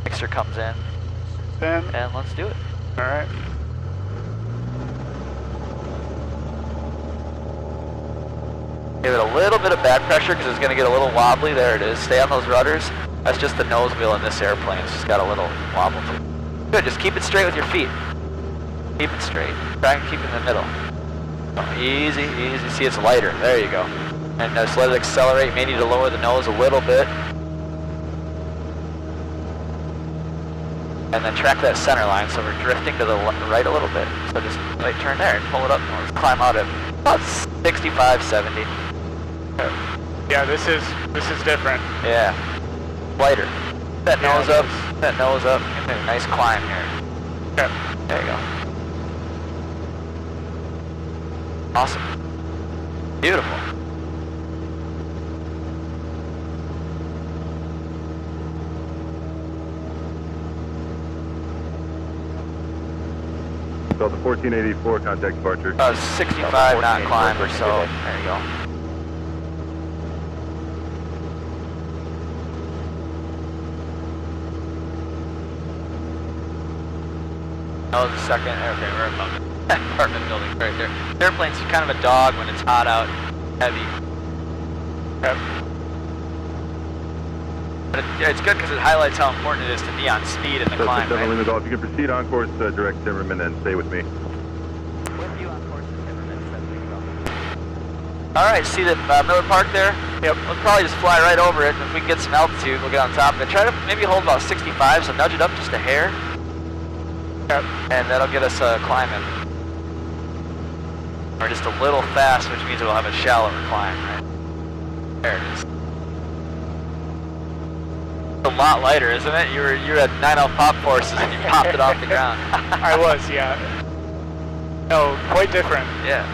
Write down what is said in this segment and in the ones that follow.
Mixer comes in. Then. And let's do it. All right. Give it a little bit of back pressure because it's going to get a little wobbly. There it is. Stay on those rudders. That's just the nose wheel in this airplane. It's just got a little wobble to it. Good. Just keep it straight with your feet. Keep it straight. Try and keep it in the middle. Oh, easy, easy. See, it's lighter. There you go. And just let it accelerate. You may need to lower the nose a little bit. And then track that center line, so we're drifting to the right a little bit. So just right turn there and pull it up and let's climb out at about 65, 70. Yeah, this is different. Yeah, lighter. That nose up, that nose up. Give me a nice climb here. Okay. There you go. Awesome. Beautiful. So the 1484 contact departure. 65 knot climb or so. There you go. Oh, the second. Okay, we're above it. Apartment building right there. The airplane's kind of a dog when it's hot out, heavy. Okay. But it's good because it highlights how important it is to be on speed in the climb, right? If you can proceed on course, direct Timmerman, and stay with me. With you on course, Timmerman, all right, see that Miller Park there? Yep. We'll probably just fly right over it, and if we can get some altitude, we'll get on top of it. Try to maybe hold about 65, so nudge it up just a hair. Yep. And that'll get us climbing. Or just a little fast, which means we'll have a shallower climb, right? There it is. It's a lot lighter, isn't it? You were at 9L pop forces and you popped it off the ground. I was, yeah. No, quite different. Yeah.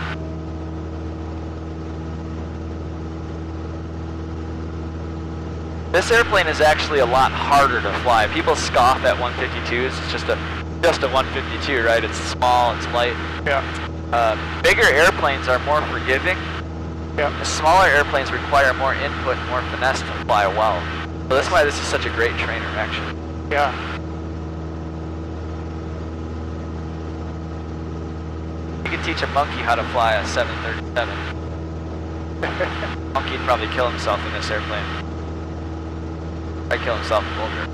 This airplane is actually a lot harder to fly. People scoff at 152s. It's just a 152, right? It's small, it's light. Yeah. Bigger airplanes are more forgiving. Yeah. The smaller airplanes require more input, more finesse to fly well. So that's why this is such a great trainer, actually. Yeah. You could teach a monkey how to fly a 737. Monkey'd probably kill himself in this airplane. I'd kill himself in Boulder.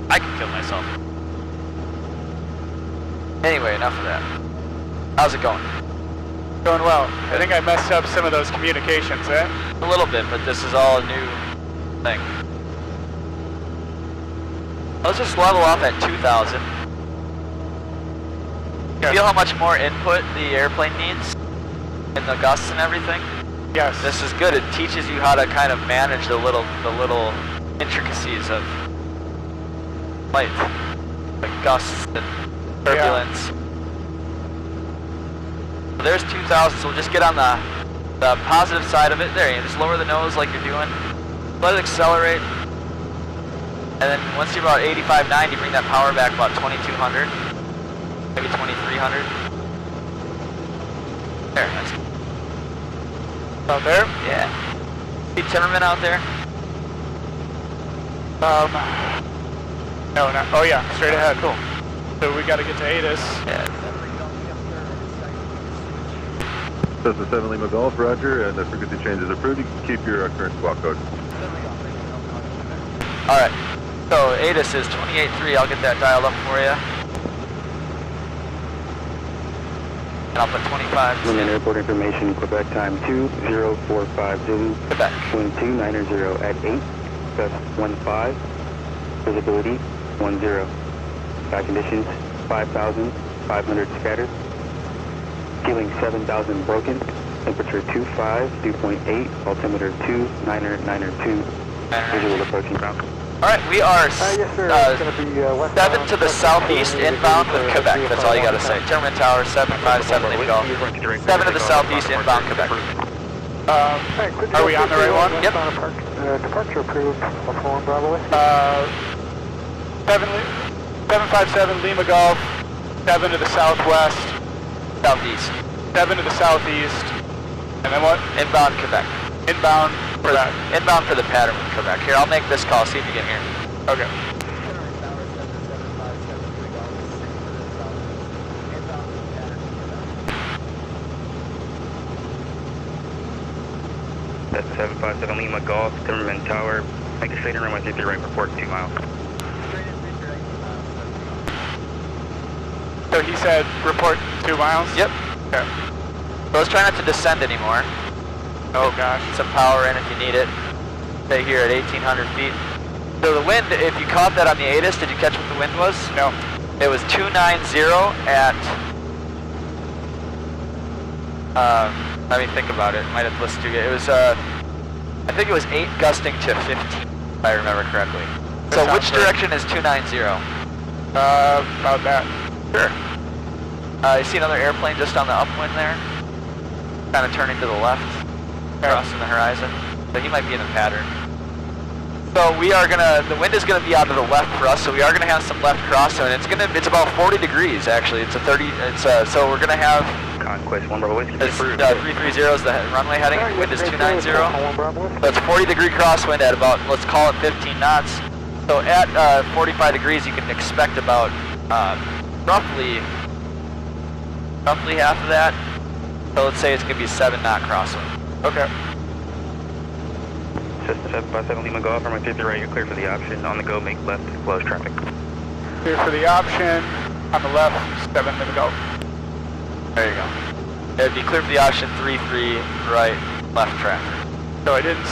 I can kill myself. Anyway, enough of that. How's it going? Going well. I think I messed up some of those communications, eh? A little bit, but this is all a new thing. Let's just level off at 2,000. You feel how much more input the airplane needs in the gusts and everything? Yes. This is good. It teaches you how to kind of manage the little intricacies of flight, like gusts and turbulence. So there's 2,000. So we'll just get on the positive side of it. There, you just lower the nose like you're doing. Let it accelerate. And then once you're about 85, 90, bring that power back about 2,200, maybe 2,300. There, that's out there? Yeah. See Timmerman out there? No, not. Oh yeah, straight ahead. Cool. So we got to get to ATIS. Yeah. Cessna 7 Lima Golf, roger, and the frequency change is approved. You can keep your current squawk code. All right. So ATIS is 28.3. I'll get that dialed up for you. And I'll put 25. London Airport information, Quebec time 2045 Zulu. Quebec. Wind 290 at 8, gust 15, visibility 10. Sky conditions 5,500 scattered. Ceiling 7,000 broken. Temperature 25, dew point 8, altimeter 2, 902. Visual approaching ground. All right, we are Yes, sir. It's going to be 7 to the southeast inbound with Quebec. That's all you got to say. Terminal Tower 757 Lima 7 to the southeast inbound Quebec. Are we on the right one? Yep. Departure approved. Alpha 1 Bravo. 757 Lima Golf, 7 to the southwest, Southeast. 7 to the southeast, and then what? Inbound Quebec. Inbound for that. Inbound for the pattern with Quebec. Here, I'll make this call, see if you can hear me. Okay. That's 757 Lima Golf, Timmerman Tower. Make a straight and runway 33 right, report 2 miles. So he said report 2 miles? Yep. Okay. So let's try not to descend anymore. Oh gosh. Some power in if you need it. Stay here at 1,800 feet. So the wind, if you caught that on the ATIS, did you catch what the wind was? No. It was 290 at, let me think about it. Might have listened to it. It was, I think it was 8 gusting to 15, if I remember correctly. So which direction is 290? About that. Sure. You see another airplane just on the upwind there? Kind of turning to the left, crossing the horizon. So he might be in the pattern. So we are gonna, the wind is gonna be out to the left for us, so we are gonna have some left crosswind. It's about 40 degrees actually. It's so we're gonna have, Conquest 1 Bravo Whiskey. 330 is the runway heading, wind is 290. So So it's 40 degree crosswind at about, let's call it 15 knots. So at 45 degrees you can expect about roughly half of that. So let's say it's gonna be 7 knot crosswind. Okay. Cessna 757 Lima Golf, runway 33 right, you're clear for the option. On the go, make left, close traffic. Clear for the option. On the left, 7 to go. There you go. It'd be clear for the option 3-3 right, left traffic. So I didn't.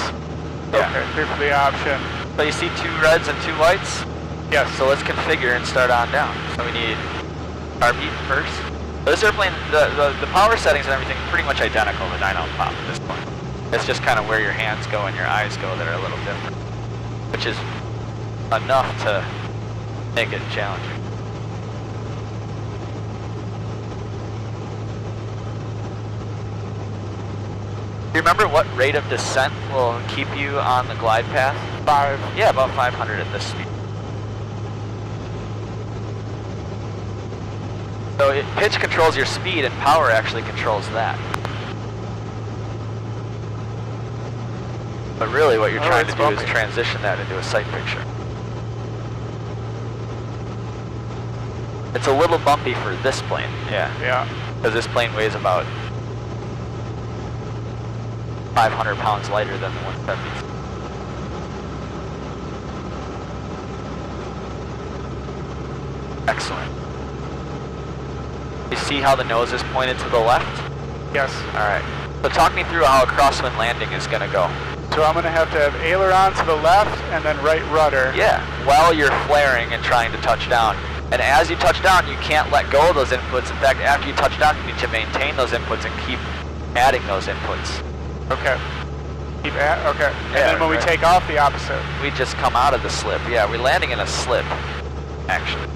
Yeah. Okay. Clear for the option. So you see 2 reds and 2 whites? Yes. So let's configure and start on down. So we need RP first. So this airplane, the power settings and everything are pretty much identical to 9 pop at this point. It's just kind of where your hands go and your eyes go that are a little different, which is enough to make it challenging. Do you remember what rate of descent will keep you on the glide path? 5. Yeah, about 500 at this speed. So pitch controls your speed and power actually controls that. But really what you're trying to do is transition that into a sight picture. It's a little bumpy for this plane, yeah. Yeah. Because this plane weighs about 500 pounds lighter than the 170s. Excellent. You see how the nose is pointed to the left? Yes. Alright. So talk me through how a crosswind landing is going to go. So I'm going to have aileron to the left and then right rudder. Yeah, while you're flaring and trying to touch down. And as you touch down, you can't let go of those inputs. In fact, after you touch down, you need to maintain those inputs and keep adding those inputs. Okay. Okay. And Yeah, then when we take off, the opposite. We just come out of the slip. Yeah, we're landing in a slip, actually.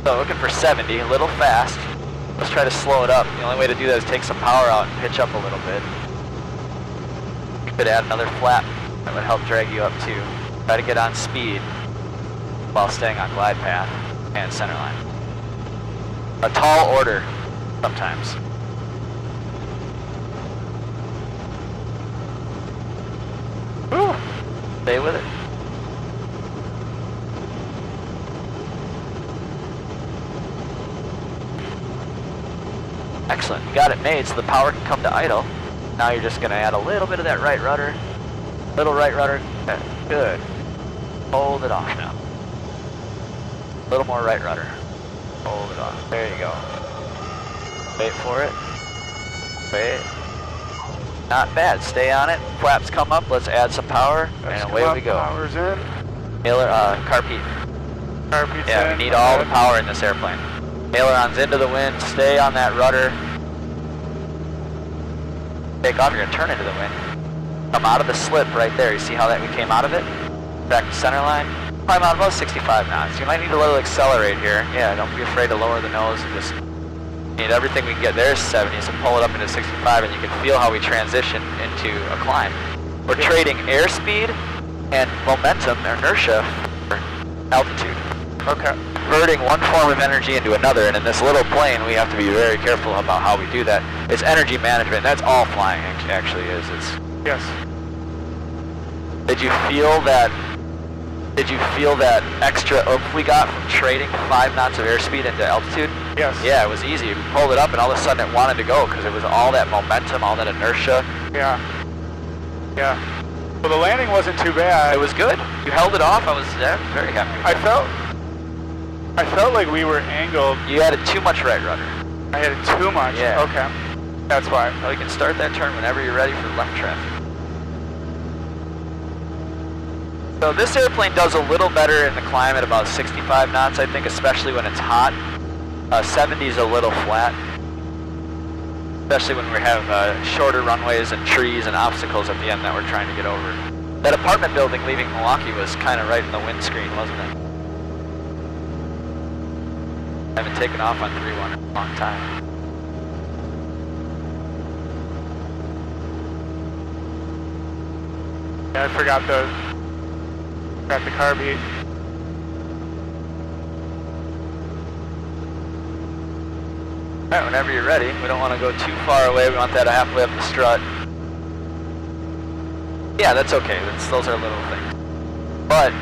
So looking for 70, a little fast. Let's try to slow it up. The only way to do that is take some power out and pitch up a little bit. You could add another flap. That would help drag you up too. Try to get on speed while staying on glide path and center line. A tall order sometimes. Whew. Stay with it. Excellent, you got it made so the power can come to idle. Now you're just gonna add a little bit of that right rudder. Little right rudder, good. Hold it off now. A little more right rudder. Hold it off, there you go. Wait for it. Wait. Not bad, stay on it. Flaps come up, let's add some power, and away we go. Power's in. Carpeet. Carpeet's Yeah, in. we need all the power in this airplane. Ailerons into the wind, stay on that rudder. Take off, you're gonna turn into the wind. Come out of the slip right there. You see how that we came out of it? Back to center line. Climb out about 65 knots. You might need a little accelerate here. Yeah, don't be afraid to lower the nose and just need everything we can get. There's 70, so pull it up into 65 and you can feel how we transition into a climb. We're trading airspeed and momentum, inertia, for altitude. Okay. Converting one form of energy into another, and in this little plane, we have to be very careful about how we do that. It's energy management. That's all flying actually is. Yes. Did you feel that? Did you feel that extra oomph we got from trading 5 knots of airspeed into altitude? Yes. Yeah, it was easy. We pulled it up, and all of a sudden it wanted to go because it was all that momentum, all that inertia. Yeah. Yeah. Well, the landing wasn't too bad. It was good. You held it off. I was very happy. I felt like we were angled. You added too much right rudder. I had it too much. Yeah. Okay. That's why. Well, you can start that turn whenever you're ready for left traffic. So this airplane does a little better in the climb at about 65 knots, I think, especially when it's hot. 70 is a little flat, especially when we have shorter runways and trees and obstacles at the end that we're trying to get over. That apartment building leaving Milwaukee was kind of right in the windscreen, wasn't it? I haven't taken off on 3-1 in a long time. Yeah, I forgot the carb heat. Alright, whenever you're ready. We don't want to go too far away. We want that halfway up the strut. Yeah, that's okay. Those are little things. But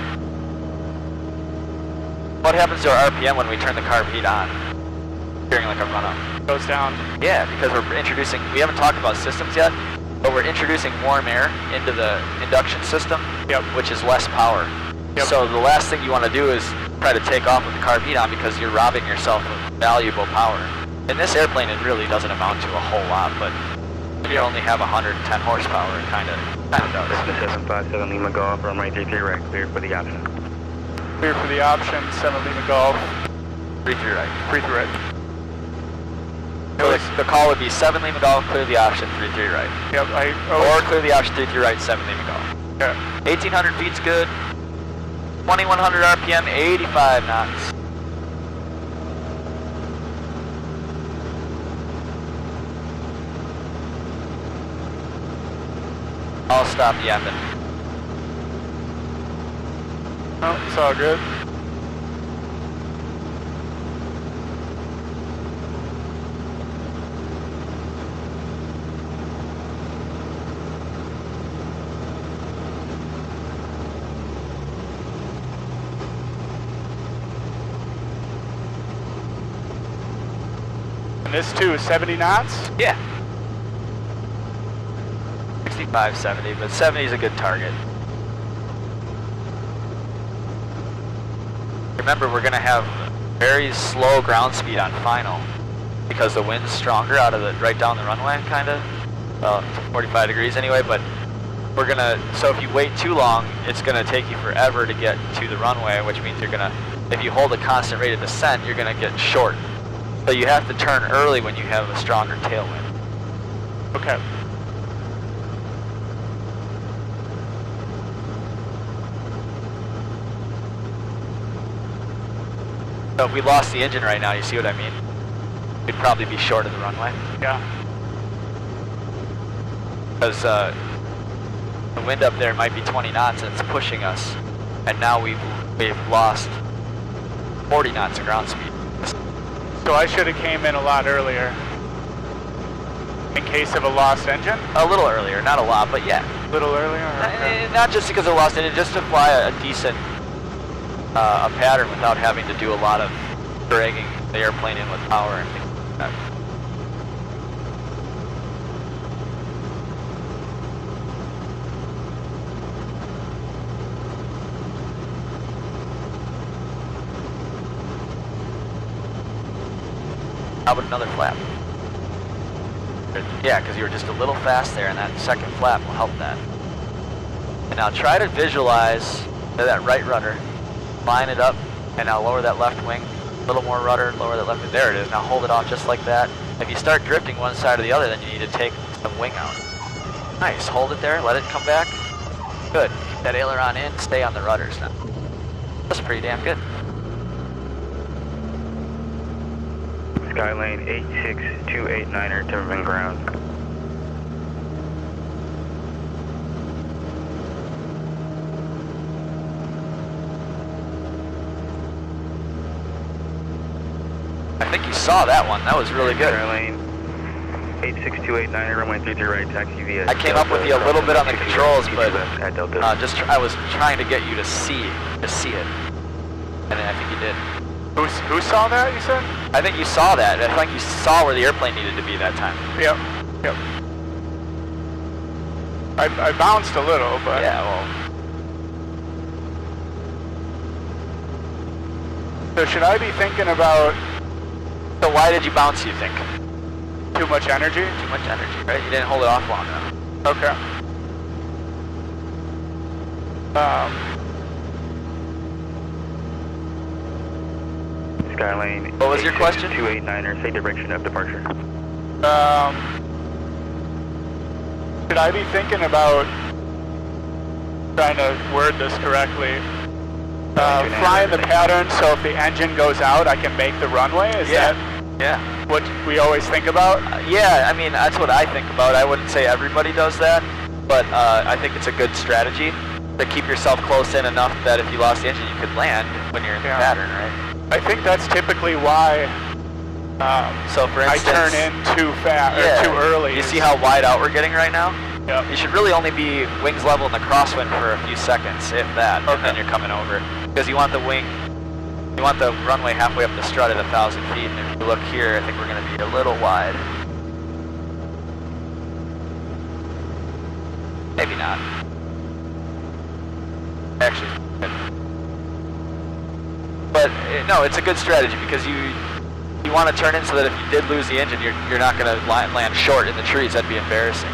what happens to our RPM when we turn the carb heat on during like a run-up? Goes down. Yeah, because we're introducing, we haven't talked about systems yet, but we're introducing warm air into the induction system, which is less power. So the last thing you want to do is try to take off with the carb heat on because you're robbing yourself of valuable power. In this airplane, it really doesn't amount to a whole lot, but if you only have 110 horsepower, it kind of does. Cessna 757 Lima Golf, runway 33 right, clear for the option. Clear for the option, 7 Lima Golf. 33 right. 33 right. So the call would be 7 Lima Golf, clear the option, 33 right. Yep, Or clear the option, 33 right, 7 Lima Golf. Okay. 1800 feet's good. 2100 RPM, 85 knots. I'll stop the engine. Oh, it's all good. And this too is 70 knots? Yeah. 65, 70, but 70 is a good target. Remember, we're going to have very slow ground speed on final because the wind's stronger out of the right down the runway, kind of. Well, 45 degrees anyway, but we're going to, so if you wait too long, it's going to take you forever to get to the runway, which means you're going to, if you hold a constant rate of descent, you're going to get short. So you have to turn early when you have a stronger tailwind. Okay. So if we lost the engine right now, you see what I mean? We'd probably be short of the runway. Yeah. Because the wind up there might be 20 knots and it's pushing us. And now we've lost 40 knots of ground speed. So I should have came in a lot earlier. In case of a lost engine? A little earlier, not a lot, but yeah. A little earlier? Okay. Not just because of lost engine, just to fly a decent a pattern without having to do a lot of dragging the airplane in with power and things like that. How about another flap? Yeah, because you were just a little fast there, and that second flap will help that. And now try to visualize that right rudder. Line it up, and now lower that left wing. A little more rudder, lower that left wing. There it is. Now hold it off just like that. If you start drifting one side or the other, then you need to take some wing out. Nice. Hold it there. Let it come back. Good. Keep that aileron in. Stay on the rudders now. That's pretty damn good. Skylane 86289er, Timberman ground. think you saw that one. That was really good. Lane 86289, runway 33 right, taxi via. I came up with you a little bit on the controls, but at Delta. I was trying to get you to see it, and I think you did. Who saw that, you said? I think you saw that. I think you saw where the airplane needed to be that time. Yep. I bounced a little, but... Yeah, well... So should I be thinking about... So why did you bounce, you think? Too much energy? Too much energy, right? You didn't hold it off long enough. Okay. Skylane. What was your question? 289er, say direction of departure. Should I be thinking about trying to word this correctly? Flying the pattern so if the engine goes out, I can make the runway? Is that what we always think about? Yeah, I mean, that's what I think about. I wouldn't say everybody does that, but I think it's a good strategy to keep yourself close in enough that if you lost the engine, you could land when you're in the pattern, right? I think that's typically why so for instance, I turn in too fast or too early. You see how wide out we're getting right now? Yep. You should really only be wings level in the crosswind for a few seconds, if that, and then you're coming over. Because you want the runway halfway up the strut at 1,000 feet, and if you look here, I think we're going to be a little wide. Maybe not. Actually, but no, it's a good strategy because you want to turn in so that if you did lose the engine, you're not going to land short in the trees. That'd be embarrassing.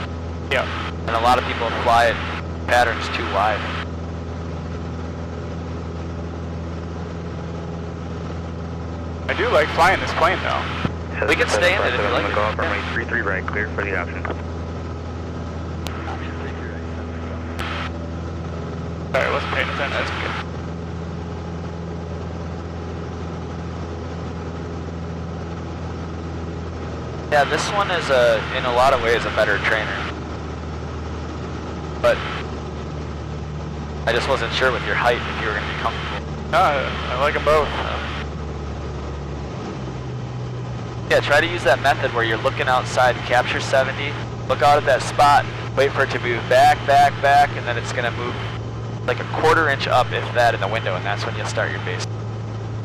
Yeah. And a lot of people fly patterns too wide. I do like flying this plane though. We can stay in it if you like it. Golf runway 33 right, clear for the option. Sorry, I wasn't paying attention. That's good. Yeah, this one is in a lot of ways a better trainer. But I just wasn't sure with your height if you were going to be comfortable. No, I like them both. Yeah, try to use that method where you're looking outside, capture 70, look out at that spot, wait for it to move back, and then it's going to move like a quarter-inch up, if that, in the window, and that's when you'll start your base.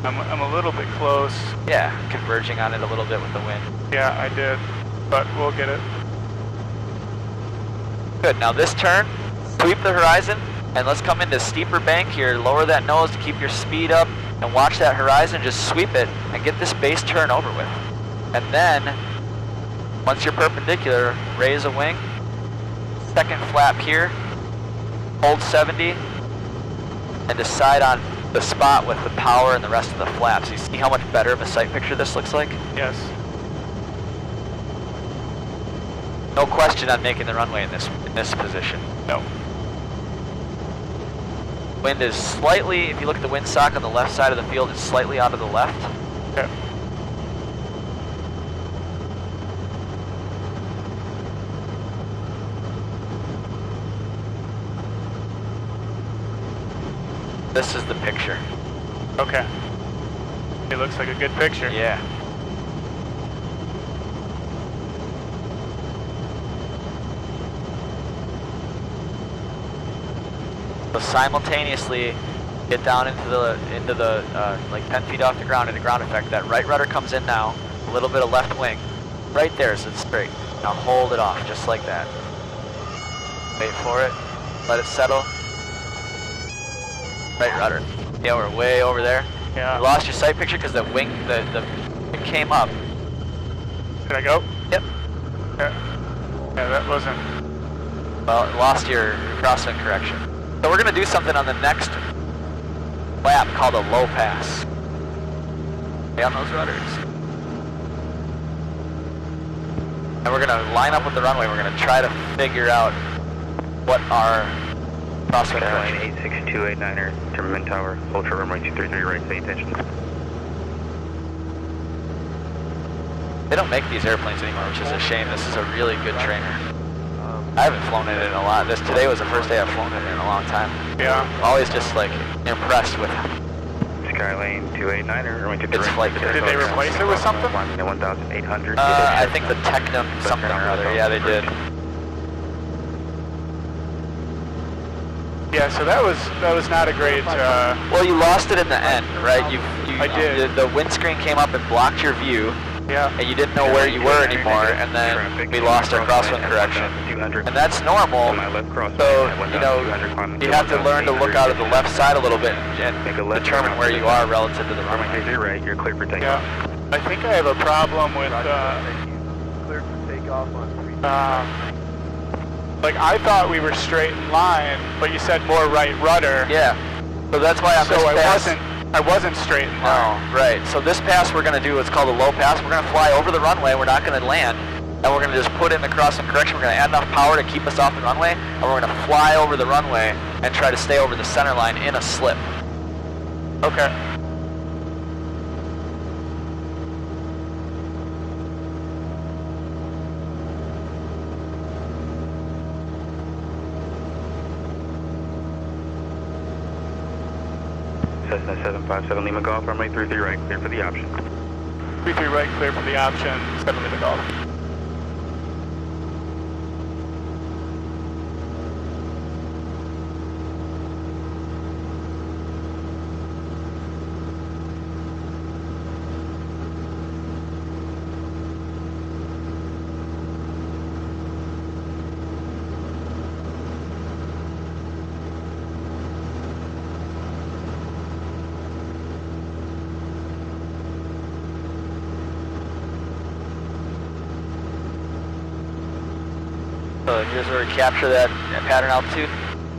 I'm a little bit close. Yeah, converging on it a little bit with the wind. Yeah, I did, but we'll get it. Good, now this turn, sweep the horizon, and let's come into steeper bank here, lower that nose to keep your speed up, and watch that horizon, just sweep it, and get this base turn over with. And then, once you're perpendicular, raise a wing, second flap here, hold 70, and decide on the spot with the power and the rest of the flaps. You see how much better of a sight picture this looks like? Yes. No question on making the runway in this position. No. Wind is slightly, if you look at the windsock on the left side of the field, it's slightly out of the left. Okay. This is the picture. Okay. It looks like a good picture. Yeah. So simultaneously, get down into the like 10 feet off the ground in a ground effect. That right rudder comes in now. A little bit of left wing, right there, so it's straight. Now hold it off, just like that. Wait for it. Let it settle. Right rudder. Yeah, we're way over there. Yeah. You lost your sight picture because the wing, it came up. Did I go? Yep. Yeah. Yeah, that wasn't... Well, it lost your crosswind correction. So we're going to do something on the next lap called a low pass. Stay on those rudders. And we're going to line up with the runway. We're going to try to figure out what our crosswind correction is. 86289er, Timmerman Tower, Ultra runway 233 right, pay attention. They don't make these airplanes anymore, which is a shame. This is a really good trainer. I haven't flown it in a lot. Today was the first day I've flown it in a long time. Yeah. Always just like impressed with Skylane 289er, runway 23 It's right. flight Did they replace it with something? 1,800. I think the Technum something or other. Yeah, they did. Yeah, so that was not a great. Well, you lost it in the end, right? I did. The windscreen came up and blocked your view, Yeah. and you didn't know where you were anymore, and then we lost our crosswind correction. And that's normal. So, you know, you have to learn to look out of the left side a little bit and determine where you are relative to the runway. Right, you're clear for takeoff. Yeah. I think I have a problem with. Cleared for takeoff on 3. Like I thought we were straight in line, but you said more right rudder. Yeah. So that's why on So this pass... I wasn't straight in line. No, right. So this pass we're going to do what's called a low pass. We're going to fly over the runway. We're not going to land. And we're going to just put in the crosswind correction. We're going to add enough power to keep us off the runway. And we're going to fly over the runway and try to stay over the center line in a slip. Okay. Cessna 757 Lima Golf, runway 33 right, clear for the option. 33 right, clear for the option. 7 Lima Golf. So here's where we capture that pattern altitude.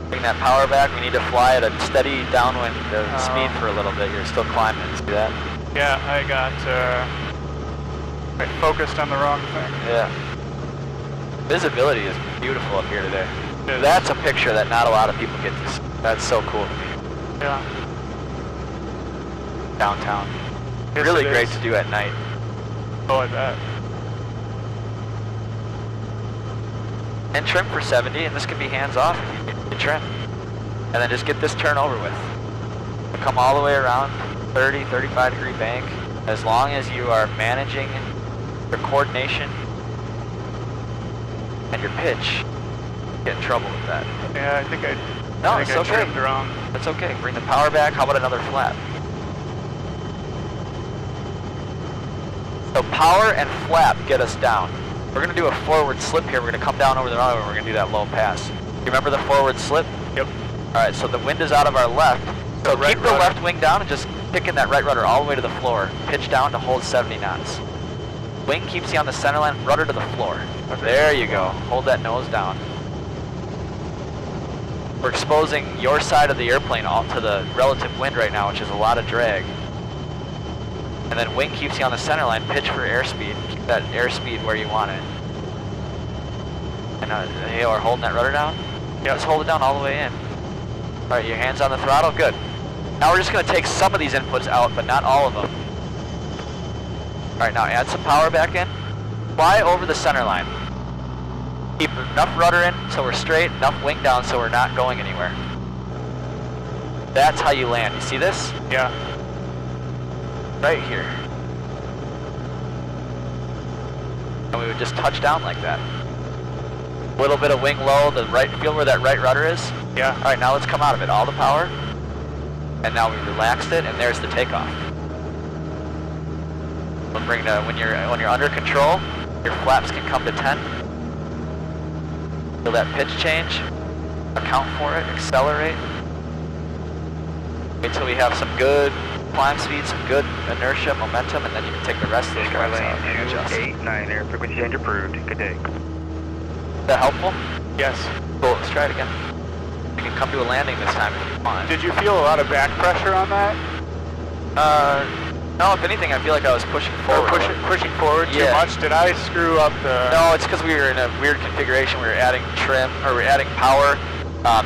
Bring that power back. We need to fly at a steady downwind speed for a little bit. You're still climbing. See that? Yeah, I got. I focused on the wrong thing. Yeah. Visibility is beautiful up here today. It is. That's a picture that not a lot of people get to see. That's so cool to me. Yeah. Downtown. Yes, Really it great is. to do at night. Oh, I bet. And trim for 70, and this can be hands off if you trim. And then just get this turn over with. Come all the way around 30, 35 degree bank. As long as you are managing your coordination and your pitch, you get in trouble with that. Yeah, I think I. No, I it's think I okay. trimmed wrong. That's okay. Bring the power back. How about another flap? So power and flap get us down. We're going to do a forward slip here. We're going to come down over the runway and we're going to do that low pass. You remember the forward slip? Yep. Alright, so the wind is out of our left. So right keep the rudder. left wing down and just kick in that right rudder all the way to the floor. Pitch down to hold 70 knots. Wing keeps you on the center line, rudder to the floor. There you go. Hold that nose down. We're exposing your side of the airplane all to the relative wind right now, which is a lot of drag. And then wing keeps you on the center line, pitch for airspeed. Keep that airspeed where you want it. And hey, we're holding that rudder down? Yep. Just hold it down all the way in. Alright, your hands on the throttle, good. Now we're just going to take some of these inputs out, but not all of them. Alright, now add some power back in. Fly over the center line. Keep enough rudder in so we're straight, enough wing down so we're not going anywhere. That's how you land. You see this? Yeah. Right here. And we would just touch down like that. A little bit of wing low, the right, feel where that right rudder is? Yeah. Alright, now let's come out of it. All the power. And now we relaxed it, and there's the takeoff. We'll bring the, when you're under control, your flaps can come to 10. Feel that pitch change. Account for it, accelerate. Wait till we have some good climb speed, some good inertia, momentum, and then you can take the rest of those flaps out and adjust. Is 289, air frequency change approved. Good day. that helpful? Yes. Cool, let's try it again. We can come to a landing this time if you want. Did you feel a lot of back pressure on that? No, if anything, I feel like I was pushing forward. Pushing forward too Yeah. much? Did I screw up the... No, it's because we were in a weird configuration. We were adding trim, or we're adding power.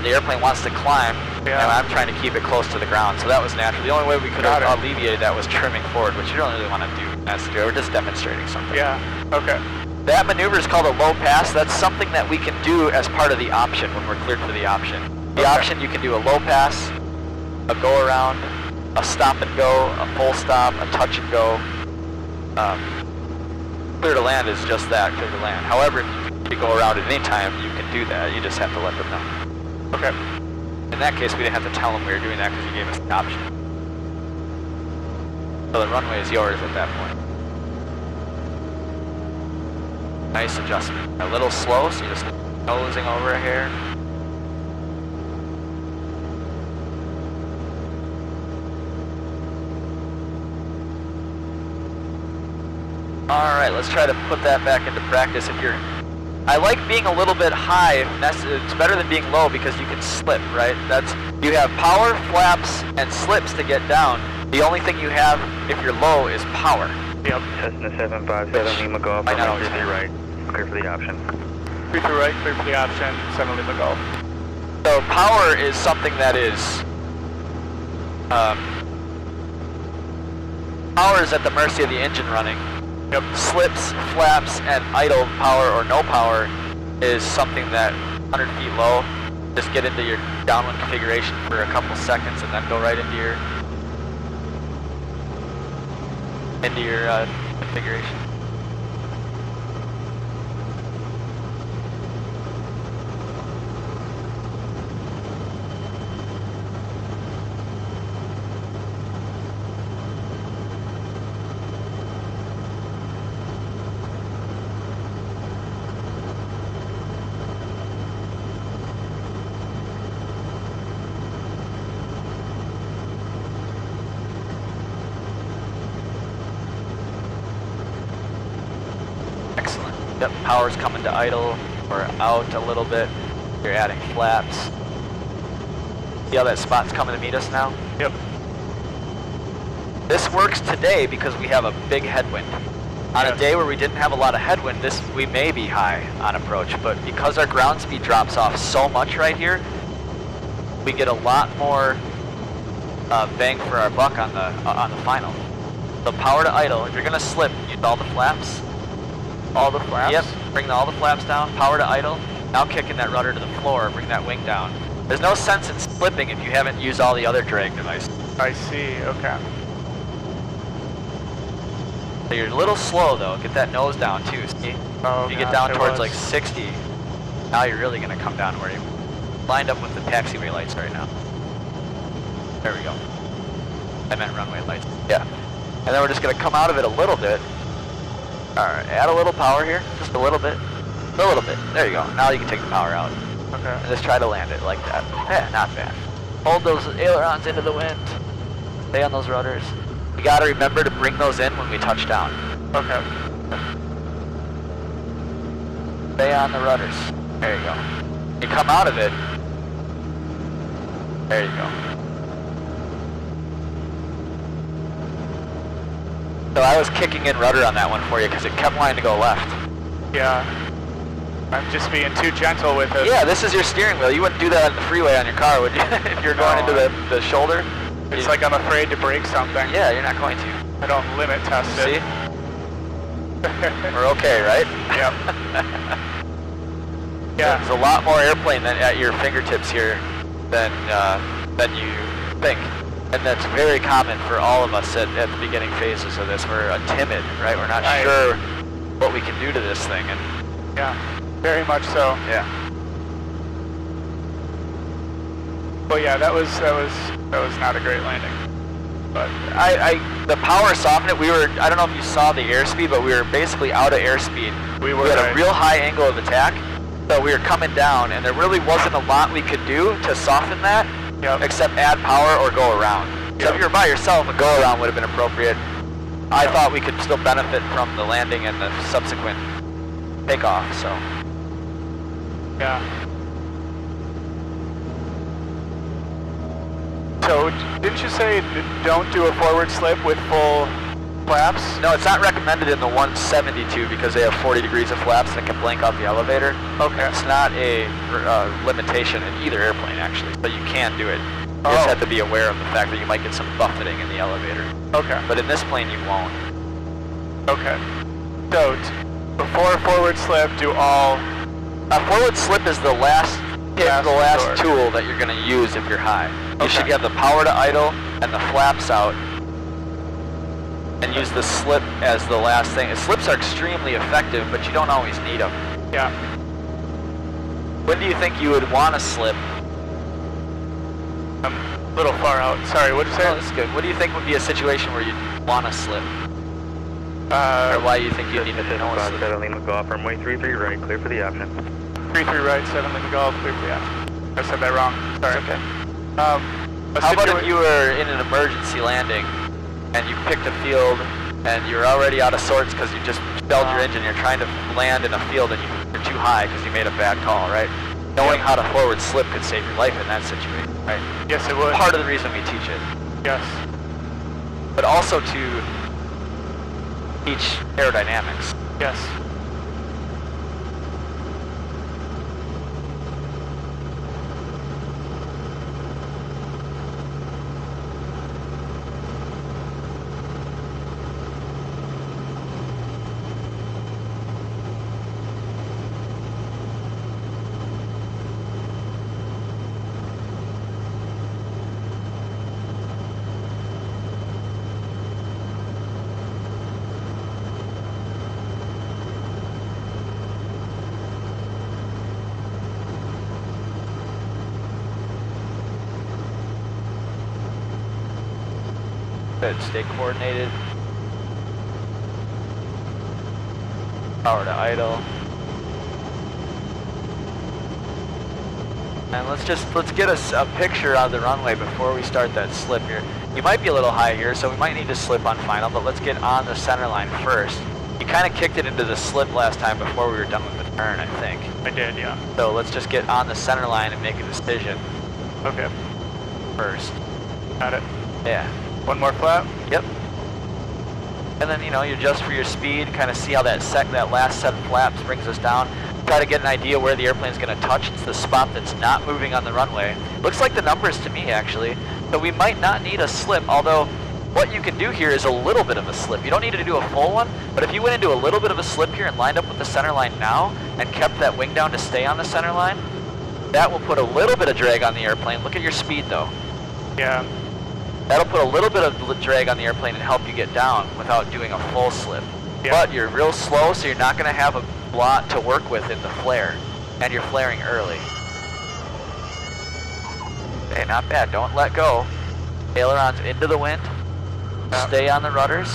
The airplane wants to climb, Yeah. and I'm trying to keep it close to the ground, so that was natural. The only way we could have Got it. alleviated that was trimming forward, which you don't really want to do necessarily. We're just demonstrating something. Yeah, okay. That maneuver is called a low pass. That's something that we can do as part of the option when we're cleared for the option. The Okay. option, you can do a low pass, a go around, a stop and go, a full stop, a touch and go. Clear to land is just that, clear to land. However, if you go around at any time, you can do that. You just have to let them know. Okay. In that case, we didn't have to tell them we were doing that because you gave us the option. So the runway is yours at that point. Nice adjustment. A little slow, so you're just nosing over here. Alright, let's try to put that back into practice. I like being a little bit high. It's better than being low because you can slip, right? You have power, flaps, and slips to get down. The only thing you have if you're low is power. Yep. Cessna 757 Lima Golf, I know. runway 33 right, clear for the option. 33 right, clear for the option, 7 Lima Golf. So power is something that is... power is at the mercy of the engine running. Yep. Slips, flaps, and idle power or no power is something that 100 feet low, just get into your downwind configuration for a couple seconds and then go right into your configuration. Excellent. Yep, power's coming to idle or out a little bit. You're adding flaps. See how that spot's coming to meet us now? Yep. This works today because we have a big headwind. On a day where we didn't have a lot of headwind, we may be high on approach, but because our ground speed drops off so much right here, we get a lot more bang for our buck on the final. So power to idle. If you're gonna slip, use all the flaps. All the flaps? Yep, bring all the flaps down, power to idle, now kicking that rudder to the floor, bring that wing down. There's no sense in slipping if you haven't used all the other drag devices. I see, okay. So you're a little slow though, get that nose down too, see? Oh, If you get gosh, down it towards was. like 60, now you're really gonna come down where you lined up with the taxiway lights right now. There we go. I meant runway lights. Yeah. And then we're just gonna come out of it a little bit. Alright, add a little power here, just a little bit. A little bit. There you go. Now you can take the power out. Okay. And just try to land it like that. Yeah, not bad. Hold those ailerons into the wind. Stay on those rudders. You gotta remember to bring those in when we touch down. Okay. Stay on the rudders. There you go. You come out of it. There you go. So I was kicking in rudder on that one for you because it kept wanting to go left. Yeah. I'm just being too gentle with it. Yeah, this is your steering wheel. You wouldn't do that on the freeway on your car, would you? If you're going into the shoulder? It's like I'm afraid to break something. Yeah, you're not going to. I don't limit test See? it. We're okay, right? Yep. Yeah. There's a lot more airplane at your fingertips here than you think. And that's very common for all of us at the beginning phases of this. We're timid, right? We're not sure what we can do to this thing. And Yeah, very much so. yeah. Well, yeah, that was not a great landing. But The power softened it. I don't know if you saw the airspeed, but we were basically out of airspeed. We had a real high angle of attack, so we were coming down, and there really wasn't a lot we could do to soften that, except add power or go around. So if you were by yourself, a go around would have been appropriate. I thought we could still benefit from the landing and the subsequent takeoff, so. yeah. So, didn't you say don't do a forward slip with full flaps? No, it's not recommended in the 172 because they have 40 degrees of flaps that can blank out the elevator. Okay. It's not a limitation in either airplane, actually, but you can do it. You just have to be aware of the fact that you might get some buffeting in the elevator. Okay. But in this plane, you won't. Okay. So, before forward slip, do all... A forward slip is the last hit the last resort. tool that you're going to use if you're high. You Okay. should get the power to idle and the flaps out, and use the slip as the last thing. Slips are extremely effective, but you don't always need them. Yeah. When do you think you would want to slip? I'm a little far out. Sorry, what'd you say? Oh, that's good. What do you think would be a situation where you'd want to slip? Or why you think you need to know a slip? 7 Lima Golf, runway 33 right, clear for the option. 33 right, 7 Lima Golf, clear for the option. I said that wrong. Sorry. It's okay. How How about if you were in an emergency landing and you picked a field and you're already out of sorts because you just spelled your engine, you're trying to land in a field and you're too high because you made a bad call, right? Knowing how to forward slip could save your life in that situation, right? Yes, it would. Part of the reason we teach it. Yes. But also to teach aerodynamics. Yes. Good, stay coordinated. Power to idle. And let's get a picture of the runway before we start that slip here. You might be a little high here, so we might need to slip on final, but let's get on the center line first. You kind of kicked it into the slip last time before we were done with the turn, I think. I did, yeah. So let's just get on the center line and make a decision Okay. first. Got it. Yeah. One more flap. Yep. And then, you adjust for your speed, kind of see how that last set of flaps brings us down. Try to get an idea where the airplane's going to touch. It's the spot that's not moving on the runway. Looks like the numbers to me, actually. So we might not need a slip, although what you can do here is a little bit of a slip. You don't need to do a full one, but if you went into a little bit of a slip here and lined up with the center line now and kept that wing down to stay on the center line, that will put a little bit of drag on the airplane. Look at your speed, though. Yeah. That'll put a little bit of drag on the airplane and help you get down without doing a full slip. Yeah. But you're real slow, so you're not going to have a lot to work with in the flare. And you're flaring early. Okay, not bad. Don't let go. Ailerons into the wind. Stay on the rudders.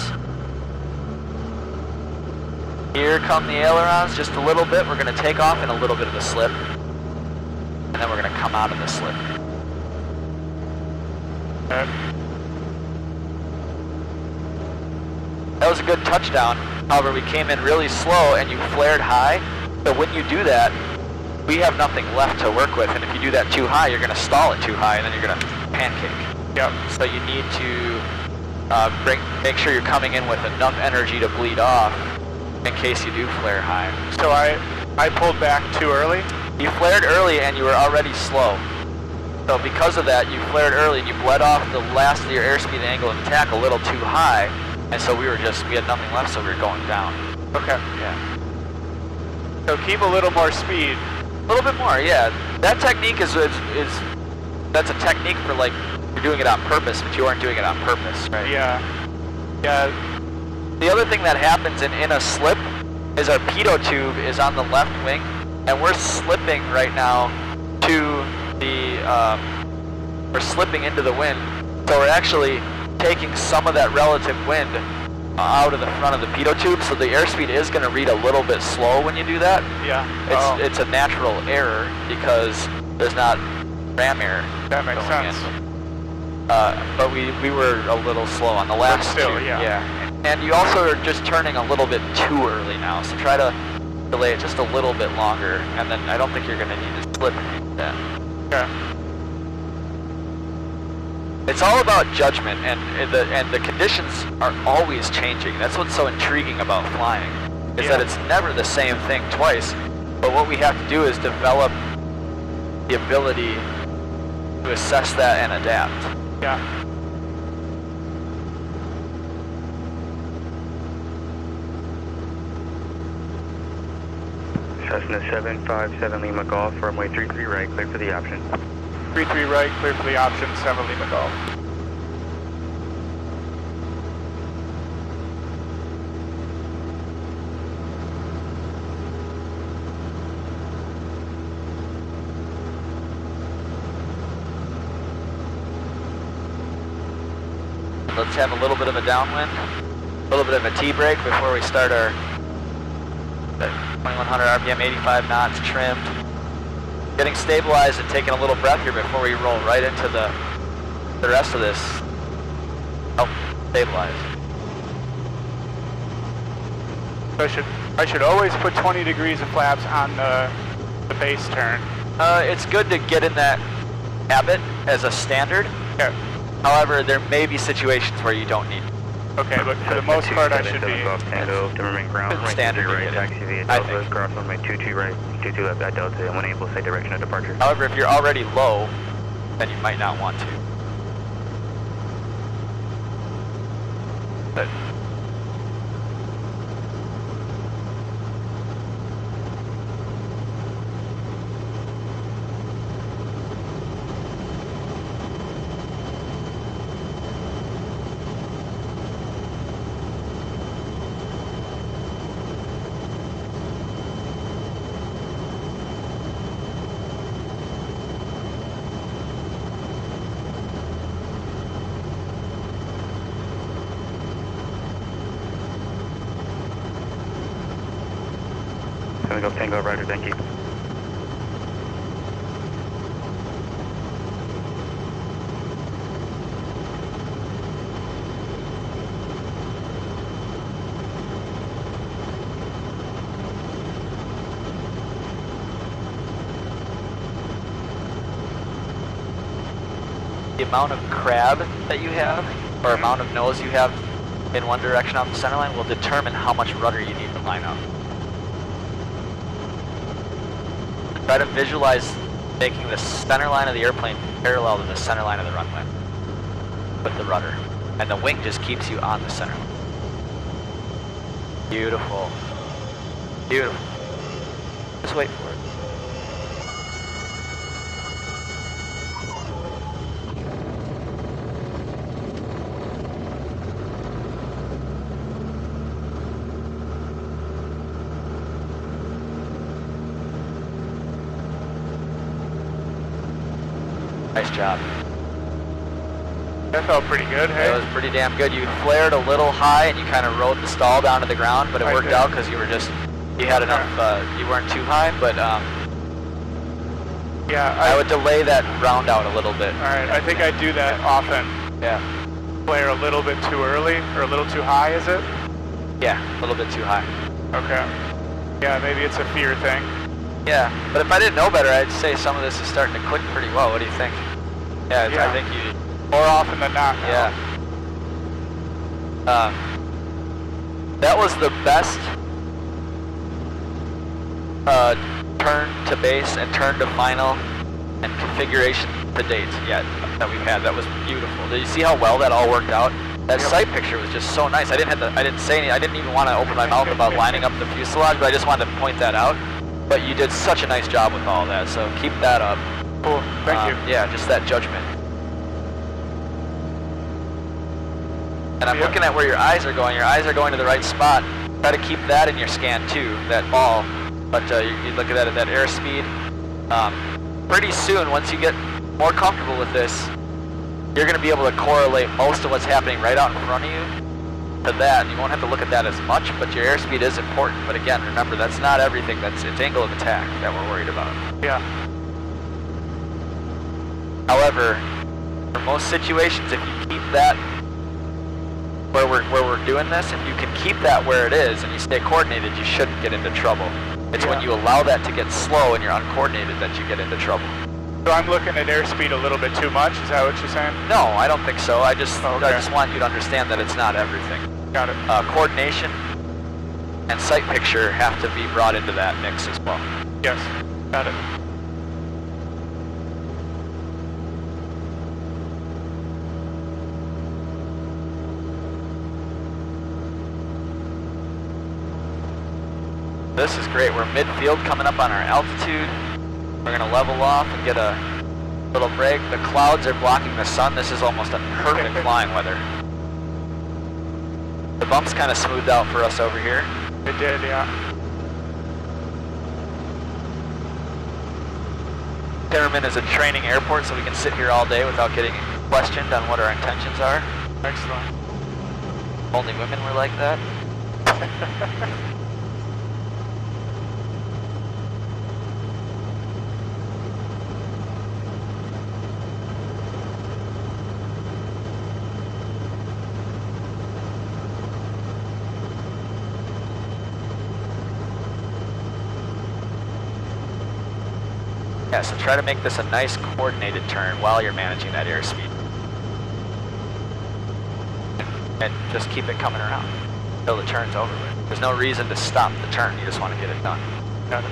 Here come the ailerons just a little bit. We're going to take off in a little bit of a slip. And then we're going to come out of the slip. That was a good touchdown. However, we came in really slow and you flared high. So when you do that, we have nothing left to work with. And if you do that too high, you're going to stall it too high and then you're going to pancake. Yep. So you need to make sure you're coming in with enough energy to bleed off in case you do flare high. So I pulled back too early? You flared early and you were already slow. So because of that, you flared early and you bled off the last of your airspeed angle and attack a little too high. And so we had nothing left, so we were going down. Okay. Yeah. So keep a little more speed. A little bit more, yeah. That technique is that's a technique for like, you're doing it on purpose, but you aren't doing it on purpose, right? Yeah. Yeah. The other thing that happens in a slip is our pitot tube is on the left wing, and we're slipping right now to the, we're slipping into the wind. So we're actually taking some of that relative wind out of the front of the pitot tube, so the airspeed is going to read a little bit slow when you do that. Yeah. It's a natural error because there's not ram air. That makes going sense. in. But we were a little slow on the last still, two. yeah. And you also are just turning a little bit too early now, so try to delay it just a little bit longer, and then I don't think you're going to need to slip that. Okay. It's all about judgment, and the conditions are always changing. That's what's so intriguing about flying, is that it's never the same thing twice. But what we have to do is develop the ability to assess that and adapt. Yeah. Cessna 757 Lima Golf, runway 33 right, clear for the option. 33 right, clear for the option, 7 Lima Golf. Let's have a little bit of a downwind, a little bit of a T-brake before we start our 2100 RPM, 85 knots, trimmed. Getting stabilized and taking a little breath here before we roll right into the rest of this. Oh, stabilize. I should always put 20 degrees of flaps on the base turn. It's good to get in that habit as a standard. Yeah. However, there may be situations where you don't need. Okay, but for the most part, I should be Tango to remain ground, runway standard 23 right, to get taxi via I Delta, think. cross runway 22 right, 22 left at Delta, and when able, say direction of departure. However, if you're already low, then you might not want to. But Tango, Roger, thank you. the amount of crab that you have, or amount of nose you have in one direction off the center line will determine how much rudder you need to line up. Try to visualize making the center line of the airplane parallel to the center line of the runway with the rudder. And the wing just keeps you on the center line. Beautiful. Beautiful. Just wait for it. Nice job. That felt pretty good, hey? It was pretty damn good. You flared a little high and you kind of rode the stall down to the ground, but it worked out because you were just, you had enough, you weren't too high, but yeah, I would delay that round out a little bit. Alright, I think I do that often. Yeah. Flare a little bit too early, or a little too high, is it? Yeah, a little bit too high. Okay. Yeah, maybe it's a fear thing. Yeah, but if I didn't know better, I'd say some of this is starting to click pretty well. What do you think? Yeah, Yeah. I think you... More often than not. now. Yeah. That was the best turn to base and turn to final and configuration to date yet that we've had. That was beautiful. Did you see how well that all worked out? That sight picture was just so nice. I didn't say anything. I didn't even want to open my mouth about lining up the fuselage, but I just wanted to point that out. But you did such a nice job with all that, so keep that up. Cool, thank you. Yeah, just that judgment. And I'm looking at where your eyes are going. Your eyes are going to the right spot. Try to keep that in your scan too, that ball. But you look at that airspeed. Pretty soon, once you get more comfortable with this, you're going to be able to correlate most of what's happening right out in front of you to that. And you won't have to look at that as much, but your airspeed is important. But again, remember, that's not everything. It's angle of attack that we're worried about. Yeah. However, for most situations, if you keep that where we're doing this, if you can keep that where it is and you stay coordinated, you shouldn't get into trouble. It's when you allow that to get slow and you're uncoordinated that you get into trouble. So I'm looking at airspeed a little bit too much, is that what you're saying? No, I don't think so. I just Okay. I just want you to understand that it's not everything. Got it. Coordination and sight picture have to be brought into that mix as well. Yes, got it. This is great. We're midfield coming up on our altitude. We're gonna level off and get a little break. The clouds are blocking the sun. This is almost a perfect flying weather. The bumps kind of smoothed out for us over here. It did, yeah. Timmerman is a training airport, so we can sit here all day without getting questioned on what our intentions are. Excellent. Only women were like that. Yeah, so try to make this a nice coordinated turn while you're managing that airspeed. And just keep it coming around until the turn's over with. There's no reason to stop the turn, you just want to get it done. Got it.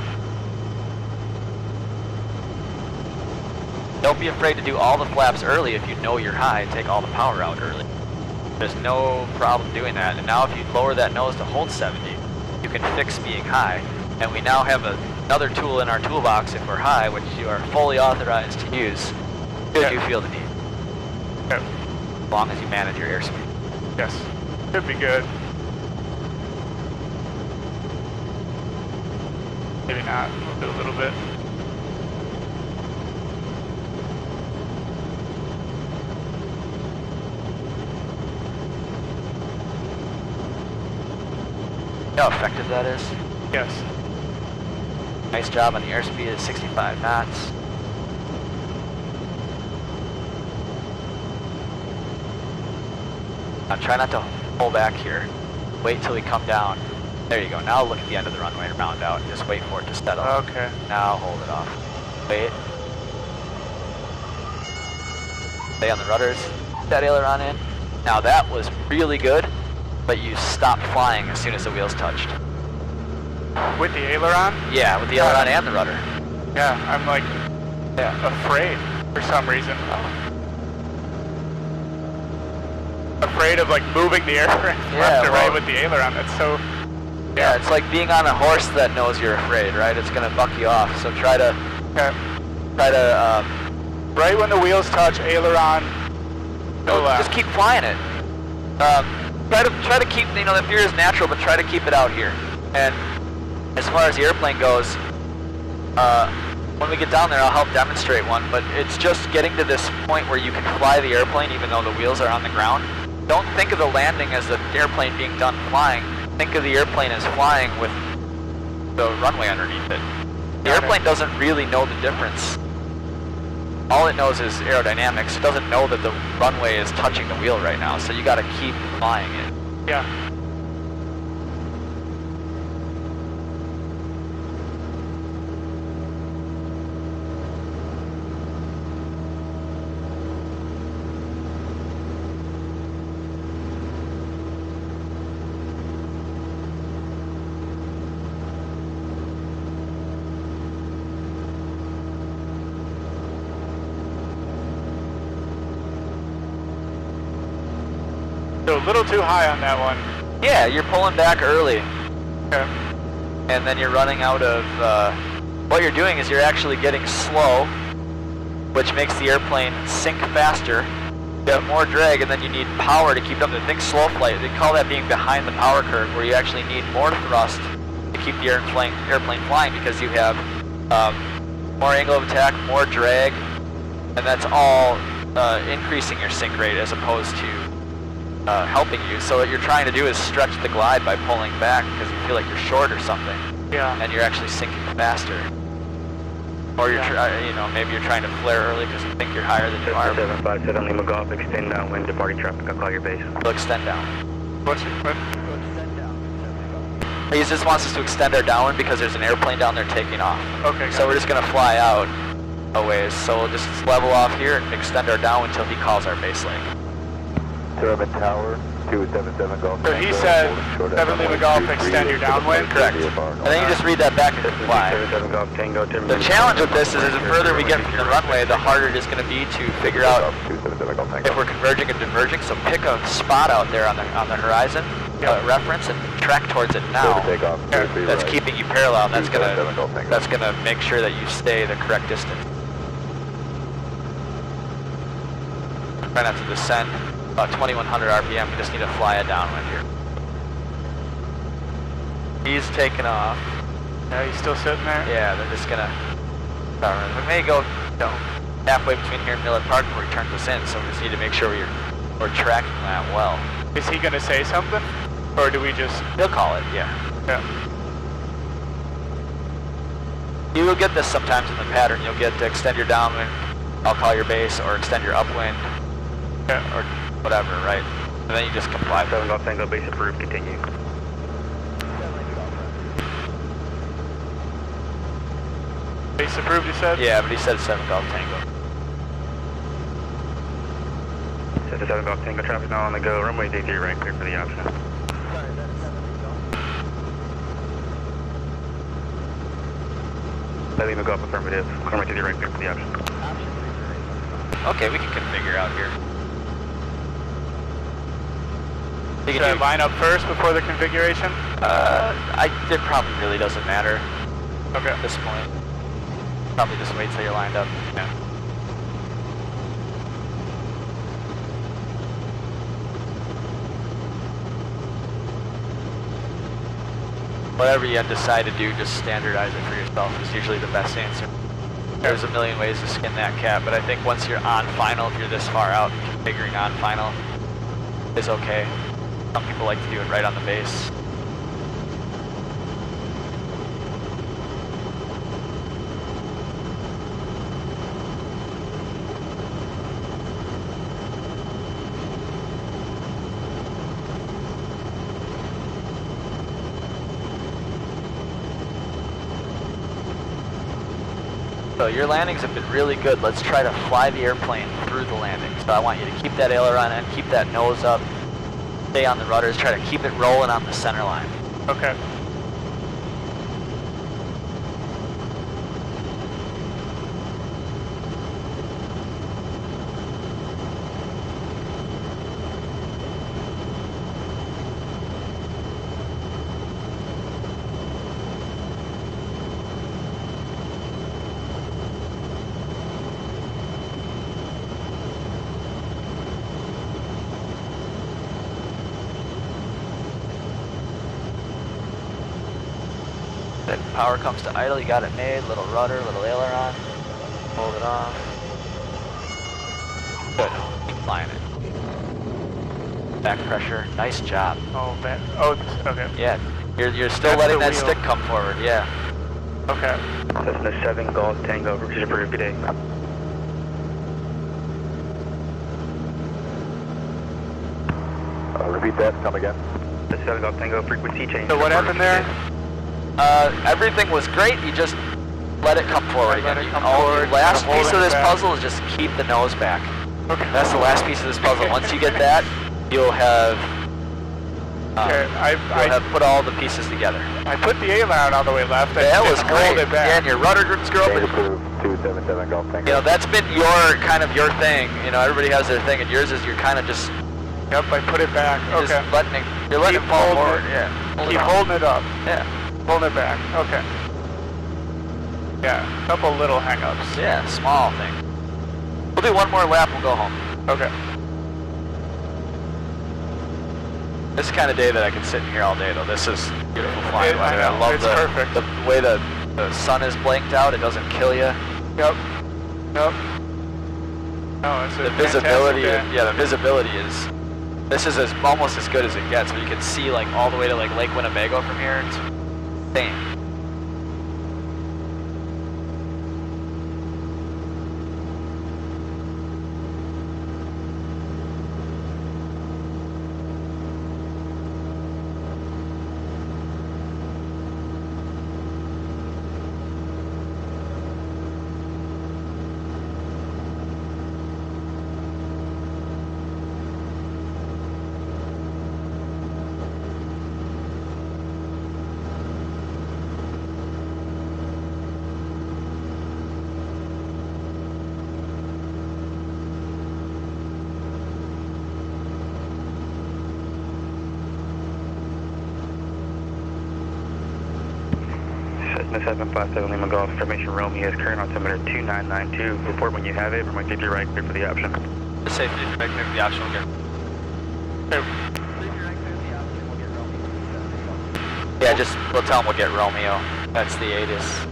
Don't be afraid to do all the flaps early if you know you're high, take all the power out early. There's no problem doing that, and now if you lower that nose to hold 70, you can fix being high, and we now have another tool in our toolbox if we're high, which you are fully authorized to use should you feel the need. Okay. As long as you manage your airspeed. Yes. Should be good. Maybe not. We'll do a little bit. You know how effective that is? Yes. Nice job on the airspeed at 65 knots. Now try not to pull back here. Wait till we come down. There you go. Now look at the end of the runway and round out. Just wait for it to settle. Okay. Now hold it off. Wait. Stay on the rudders. Get that aileron in. Now that was really good, but you stopped flying as soon as the wheels touched. With the aileron? Yeah, with the aileron and the rudder. Yeah, I'm like afraid for some reason. Afraid of like moving the airframe left or right with the aileron. That's so. Yeah, it's like being on a horse that knows you're afraid, right? It's gonna buck you off. So try to right when the wheels touch, aileron. Go left. Just keep flying it. Try to keep, you know, the fear is natural, but try to keep it out here. And as far as the airplane goes, when we get down there, I'll help demonstrate one. But it's just getting to this point where you can fly the airplane even though the wheels are on the ground. Don't think of the landing as the airplane being done flying. Think of the airplane as flying with the runway underneath it. The airplane doesn't really know the difference. All it knows is aerodynamics. It doesn't know that the runway is touching the wheel right now, so you gotta keep flying it. Yeah. So a little too high on that one. Yeah, you're pulling back early. Okay. And then you're running out of, what you're doing is you're actually getting slow, which makes the airplane sink faster. You have more drag, and then you need power to keep up. Think slow flight. They call that being behind the power curve, where you actually need more thrust to keep the airplane flying because you have more angle of attack, more drag, and that's all increasing your sink rate as opposed to helping you. So what you're trying to do is stretch the glide by pulling back because you feel like you're short or something. Yeah. And you're actually sinking faster. Or you're, maybe you're trying to flare early because you think you're higher than you are. 757 Lima Golf, extend downwind, departing traffic, I'll call your base. We'll extend down. What's it? What? He just wants us to extend our downwind because there's an airplane down there taking off. Okay. So we're just going to fly out a ways. So we'll just level off here and extend our downwind until he calls our base leg. Turbine Tower, 277 Golf. So he said 7 Lima Golf, extend your downwind? Correct. And then you just read that back and fly. 77 Golf Tango, The challenge with this is the further we get from the runway, the harder it is going to be to figure out if we're converging or diverging. So pick a spot out there on the horizon, reference, and track towards it now. That's keeping you parallel, and that's gonna make sure that you stay the correct distance. Try not to descend. About 2100 RPM. We just need to fly a downwind here. He's taking off. Yeah, he's still sitting there? Yeah, they're just gonna. We may go, halfway between here and Miller Park before he turns us in. So we just need to make sure we're tracking that well. Is he gonna say something, or do we just? He'll call it. Yeah. Yeah. You will get this sometimes in the pattern. You'll get to extend your downwind. I'll call your base, or extend your upwind. Yeah. Or whatever, right? And then you just comply. 7 Golf Tango, base approved, continue. Base approved, you said? Yeah, but he said 7 Golf Tango. 7 Golf Tango, traffic now on the go. Runway D3 right, clear for the option. Lima Golf affirmative. Runway D3 right, clear for the option. Okay, we can configure out here. Should I line up first before the configuration? It probably really doesn't matter Okay. at this point. Probably just wait till you're lined up. Yeah. Whatever you decide to do, just standardize it for yourself is usually the best answer. There's a million ways to skin that cat, but I think once you're on final, if you're this far out, configuring on final is okay. Some people like to do it right on the base. So your landings have been really good. Let's try to fly the airplane through the landing. So I want you to keep that aileron in, keep that nose up, stay on the rudders, try to keep it rolling on the center line. Okay. Then power comes to idle, you got it made, little rudder, little aileron, hold it on. Good, keep flying it. Back pressure, nice job. Oh, man. Oh, okay. Yeah, you're still That's letting the that wheel. stick come forward, yeah. Okay. Cessna 7 Golf Tango, which is approved today. Repeat that, come again. The 7 Golf Tango, frequency change. So what happened there? Everything was great, you just let it come forward Let again. it come The forward, last hold piece it of this back. puzzle is just keep the nose back. Okay. That's the last piece of this puzzle. Once you get that, you'll have Okay, you'll have put all the pieces together. I put the aileron all the way left. I That just was didn't hold great. it back. Yeah, and your rudder groups grow Date up. approved, 277 Golf Tango. You know, that's been your thing. You know, everybody has their thing, and yours is you're kind of just Yep, I put it back. just Okay. letting it fall holding forward. it. Yeah. Keep holding it up. Yeah. Holding it back. Okay. Yeah, a couple little hang-ups. Yeah, small thing. We'll do one more lap, we'll go home. Okay. This is the kind of day that I can sit in here all day, though. This is beautiful flying I weather. I know, love it's perfect. the way the sun is blanked out. It doesn't kill you. Yep. Yep. No, it's a The visibility, fantastic day. the visibility is. This is almost as good as it gets. Where you can see like all the way to like Lake Winnebago from here. It's insane. Cessna 757 Lima Golf, formation Romeo is current altimeter 2992. Report when you have it, runway 33 right, clear for the option. Just say 33 right, clear for the option, we'll get. Yeah, just, we'll tell them we'll get Romeo. That's the ATIS.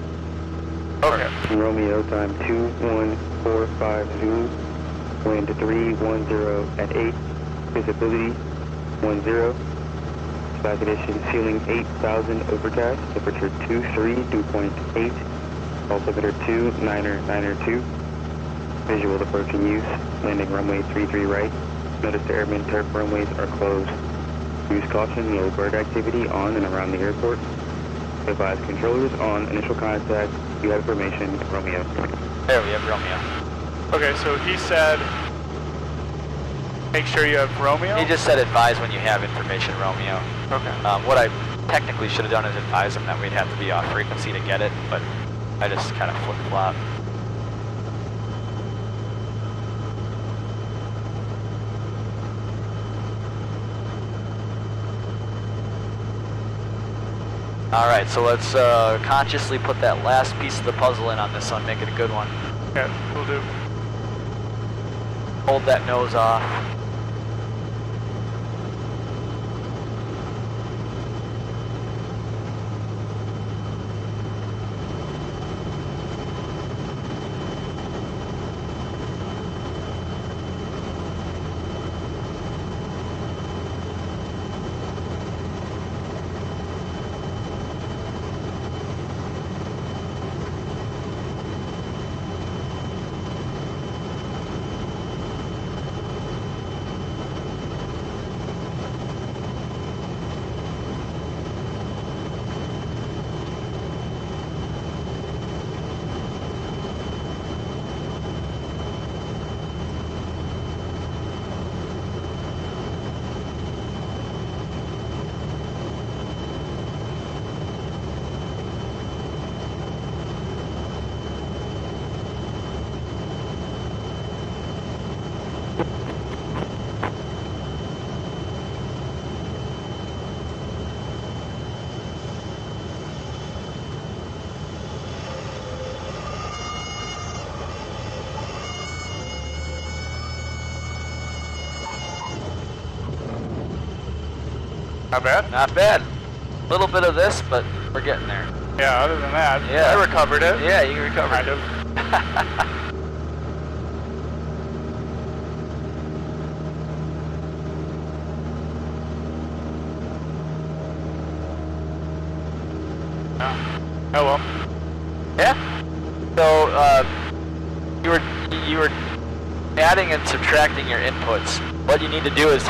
Okay. Romeo time 2145 Zulu, wind 310 at 8, visibility 10, Aviation ceiling 8000 overcast, temperature 23, dew point 8, altimeter 2992, visual approaching use, landing runway 33 right, notice the airman turf runways are closed. Use caution, low bird activity on and around the airport. Advise controllers on initial contact. You have information, Romeo. There we have Romeo. Okay, so he said, make sure you have Romeo? He just said advise when you have information, Romeo. Okay. What I technically should have done is advise him that we'd have to be off frequency to get it, but I just kind of flip-flop. Alright, so let's consciously put that last piece of the puzzle in on this one, make it a good one. Yeah, we'll do. Hold that nose off. Not bad? Not bad. A little bit of this, but we're getting there. Yeah, other than that, Yeah. I recovered it. Yeah, you recovered. Kind of. Oh well. Yeah. So you were adding and subtracting your inputs. What you need to do is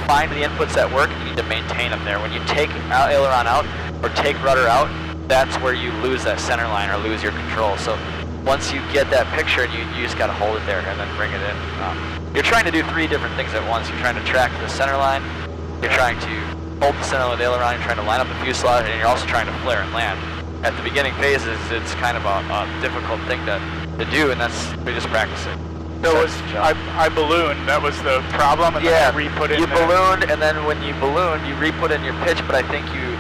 find the inputs that work, and you need to maintain them there. When you take aileron out or take rudder out, that's where you lose that center line or lose your control. So once you get that picture, you just got to hold it there and then bring it in. You're trying to do three different things at once. You're trying to track the center line, you're trying to hold the center line with aileron, you're trying to line up the fuselage, and you're also trying to flare and land. At the beginning phases, it's kind of a difficult thing to do, and we just practice it. So I ballooned, that was the problem, and then I re-put it in you ballooned, and then when you ballooned, you re-put in your pitch, but I think you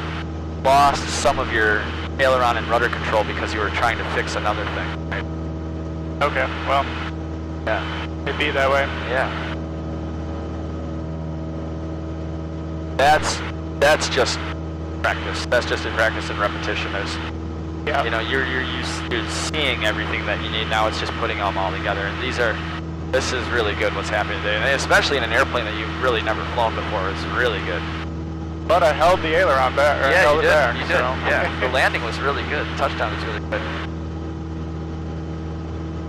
lost some of your aileron and rudder control because you were trying to fix another thing, right? Okay, well, Yeah. it'd be that way. Yeah. That's just practice. That's just in practice and repetition. Yeah. You know, you're seeing everything that you need. Now it's just putting them all together. And this is really good what's happening today, and especially in an airplane that you've really never flown before. It's really good. But I held the aileron back. Or Yeah, held you it did. back, You did. so. Yeah. The landing was really good. The touchdown was really good.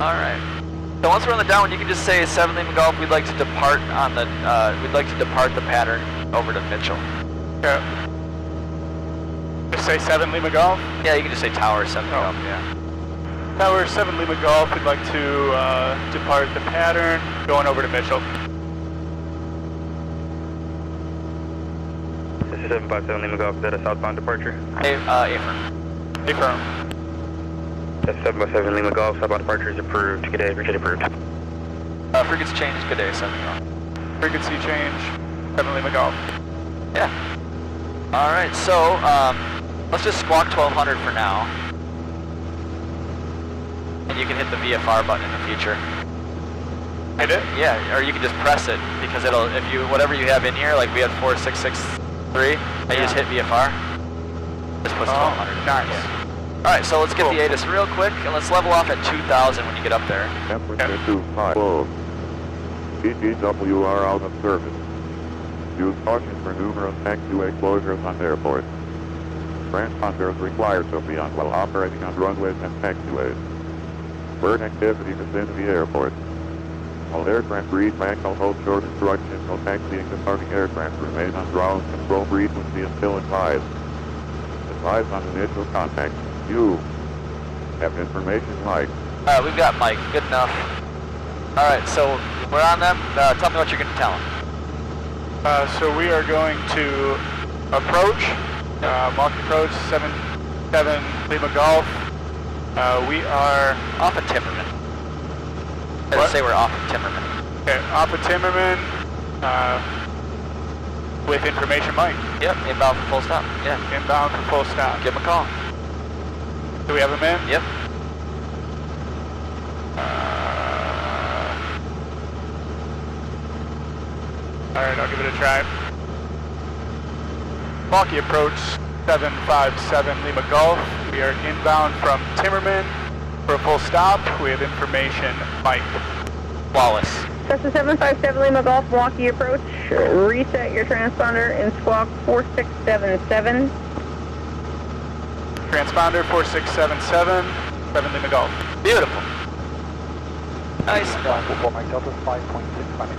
All right. So once we're on the downwind, you can just say 7 Lima Golf. We'd like to depart on the. We'd like to depart the pattern over to Mitchell. Okay. Just say 7 Lima Golf. Yeah, you can just say Tower 7 Oh. Golf. Yeah. Tower 7 Lima Golf, we'd like to depart the pattern, going over to Mitchell. This is 757 Lima Golf, is that a southbound departure? Affirm. Affirm. That's 757 Lima Golf, southbound departure is approved. Good day, appreciate approved. Frequency change. Good day, 7 Golf. Frequency change, 7 Lima Golf. Yeah. All right. So let's just squawk 1200 for now. and you can hit the VFR button in the future. Hit it? Yeah, or you can just press it, because it'll, if you, whatever you have in here, like we had 4663, and you just hit VFR, just puts 1200. Nice. Yeah. Alright, so let's get the ATIS real quick, and let's level off at 2000 when you get up there. Temperature 25. EGW are out of service. Use caution for numerous taxiway closures on airports. Transponders required to be on while operating on runways and taxiways. Bird activity within the airport. All aircraft read back will hold short instructions on taxiing departing aircraft remain on ground control frequency until advised. Advise on initial contact. You have information Mike. Alright, we've got Mike. Good enough. Alright, so we're on them. Tell me what you're going to tell them. So we are going to approach, mark approach, 77 Lima Golf. We are Off of Timmerman. Let's say we're off of Timmerman. okay, off of Timmerman, with information Mike. Yep, inbound for full stop. Yeah, Inbound for full stop. give him a call. Do we have him in? Yep. Alright, I'll give it a try. Milwaukee approach 757 Lima Golf. We are inbound from Timmerman for a full stop. We have information Mike. Flawless. Cessna 757 Lima Golf, Milwaukee approach. Reset your transponder in squawk 4677. Transponder 4677, 7 Lima Golf. Beautiful. Nice.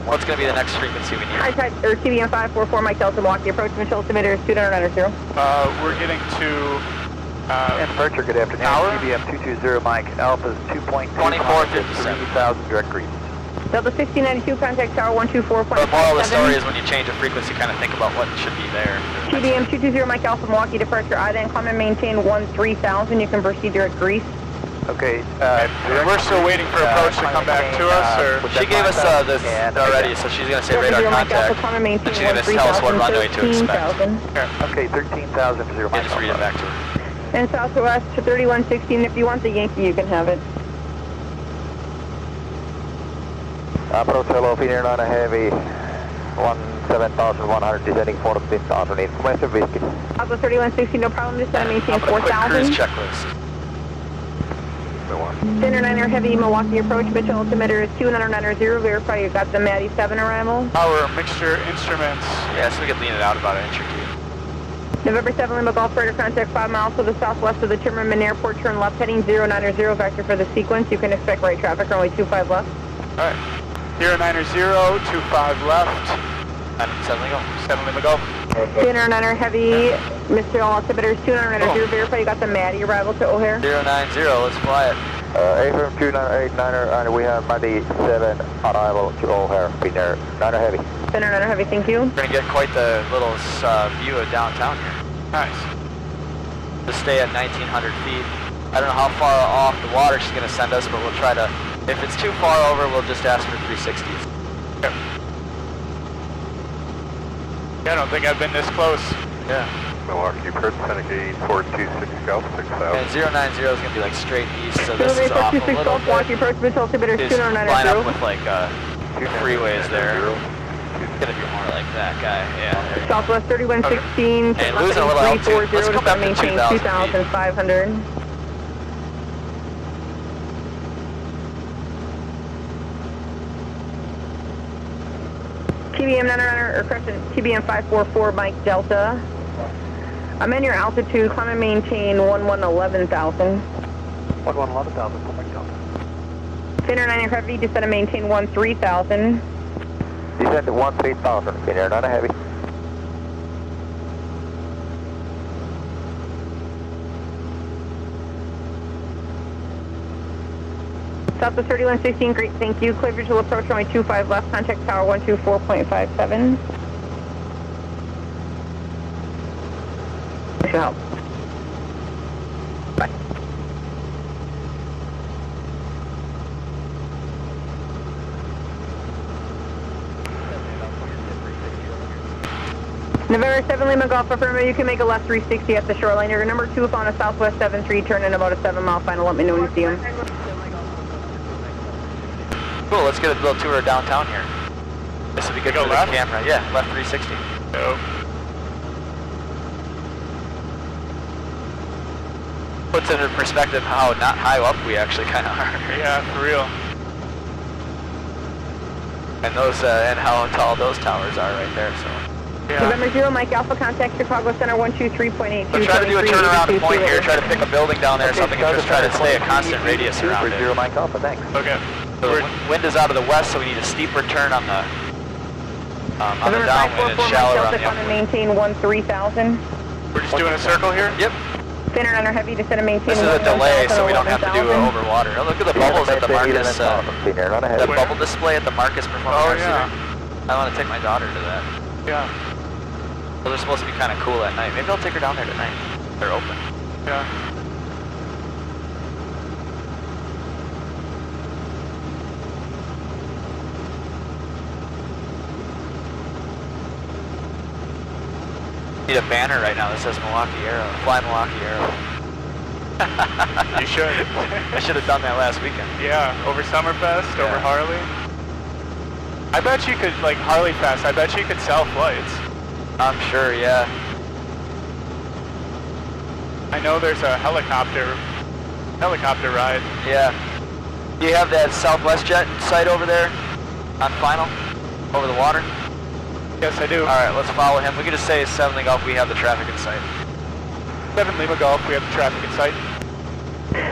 What's going to be the next frequency we High need? tide, or TBM 544 Mike Delta, Milwaukee approach. Control altimeter is 290. We're getting to Departure, good afternoon. Tower? TBM 220 Mike, Alpha is 2.2. 2457. 3,000 direct grease. Delta 1692, contact tower 124.57. The moral of the story is when you change a frequency, kind of think about what should be there. TBM 220 Mike Alpha, Milwaukee departure. IDA and climb and maintain 13,000. You can proceed direct grease. Okay, we're still waiting for approach to come back to us, or She gave us this already, so she's going to say radar Mike Alpha, contact. climb and maintain And she's going to tell us what runway to expect. 13,000. okay, 13,000 for 0 Yeah, Mike. just read it back to her. And southwest to 3116. If you want the Yankee, you can have it. Approach hello, Finnair 9 heavy, 17,100 descending 14,000, information whiskey. Alpha 3116, no problem. Just maintain I'll put a quick cruise 4,000. checklist. Center 9er heavy, Milwaukee approach. Mitchell altimeter is 290. Verify you got the Matty 7 arrival. our mixture instruments. Yeah, so we can lean it out about an inch or two. November 7 Lima Golf Freighter, contact 5 miles to the southwest of the Timmerman Airport. Turn left heading 090 vector for the sequence. You can expect right traffic, runway 25 left. Alright. 090, 25 left. 7 Lima. 7 Lima Golf. Center 9er heavy, Mr. altimeter is 290. Verify you got the Matty arrival to O'Hare. 090, let's fly it. AFM 2989er, and we have Matty 7 arrival to O'Hare, Finnair 9 heavy. Center 9er heavy, thank you. We're going to get quite the little view of downtown here. Nice. Just stay at 1,900 feet. I don't know how far off the water she's going to send us, but we'll try to, if it's too far over, we'll just ask for 360s. Yep. Yeah, I don't think I've been this close. Yeah. Milwaukee approach, Seneca 426 Golf 6000. And 090 is going to be like straight east, so this is off a 26 little Golf, Milwaukee bit. approach. Mitchell altimeter is Just line up 290. with like freeways there. It's going to be more like that guy, yeah. Southwest 3116. And losing a little altitude. Let's come back to 2,000 feet. 2,500. TBM 900, or correction, TBM 544, Mike Delta. I'm in your altitude, climb and maintain 11,000. 11,000 for Mike Delta. Finnair 9 heavy, descend and maintain 13,000. Descend to 13,000, Finnair 9 heavy. Southwest 3116, great, thank you. Clear visual approach, runway 25 left, contact tower 124.57. Should help. Bye. November 7 Lima Golf, affirmative, you can make a left 360 at the shoreline. You're number 2 on a southwest 73, turn in about a 7 mile final. Let me know when you see him. let's get a little tour of downtown here. This would be good Go for the left? camera. Yeah, left 360. Nope. Puts into perspective how not high up we actually kind of are. Yeah, for real. And those, and how tall those towers are right there, so. Yeah. November 0, Mike Alpha, contact Chicago Center 123.82. So try to do a turnaround point here, try to pick a building down there or something, and just try to stay a constant radius around it. 0 Mike Alpha, thanks. Okay. So the wind is out of the west, so we need a steeper turn on the November downwind and 544, Mike shallower on Delta, the come and upwind. maintain 13,000. We're just doing a circle here? Yep. Standard on our heavy descent and maintain This is a delay, so we don't have to do 11,000. over water. Oh, look at the bubbles at the Marcus, the Where? bubble display at the Marcus Performance Oh, Arts yeah. Center. I want to take my daughter to that. Yeah. So they're supposed to be kind of cool at night. Maybe I'll take her down there tonight. They're open. Yeah. Need a banner right now that says Milwaukee Aero. Fly Milwaukee Aero. You should. I should have done that last weekend. Yeah, over Summerfest, over Yeah. Harley. I bet you could, like Harley Fest, I bet you could sell flights. I'm sure, yeah. I know there's a helicopter ride. Yeah. Do you have that Southwest Jet site over there on final? Over the water? Yes, I do. Alright, let's follow him. We can just say 7 Golf, we have the traffic in sight. 7 Lima Golf, we have the traffic in sight.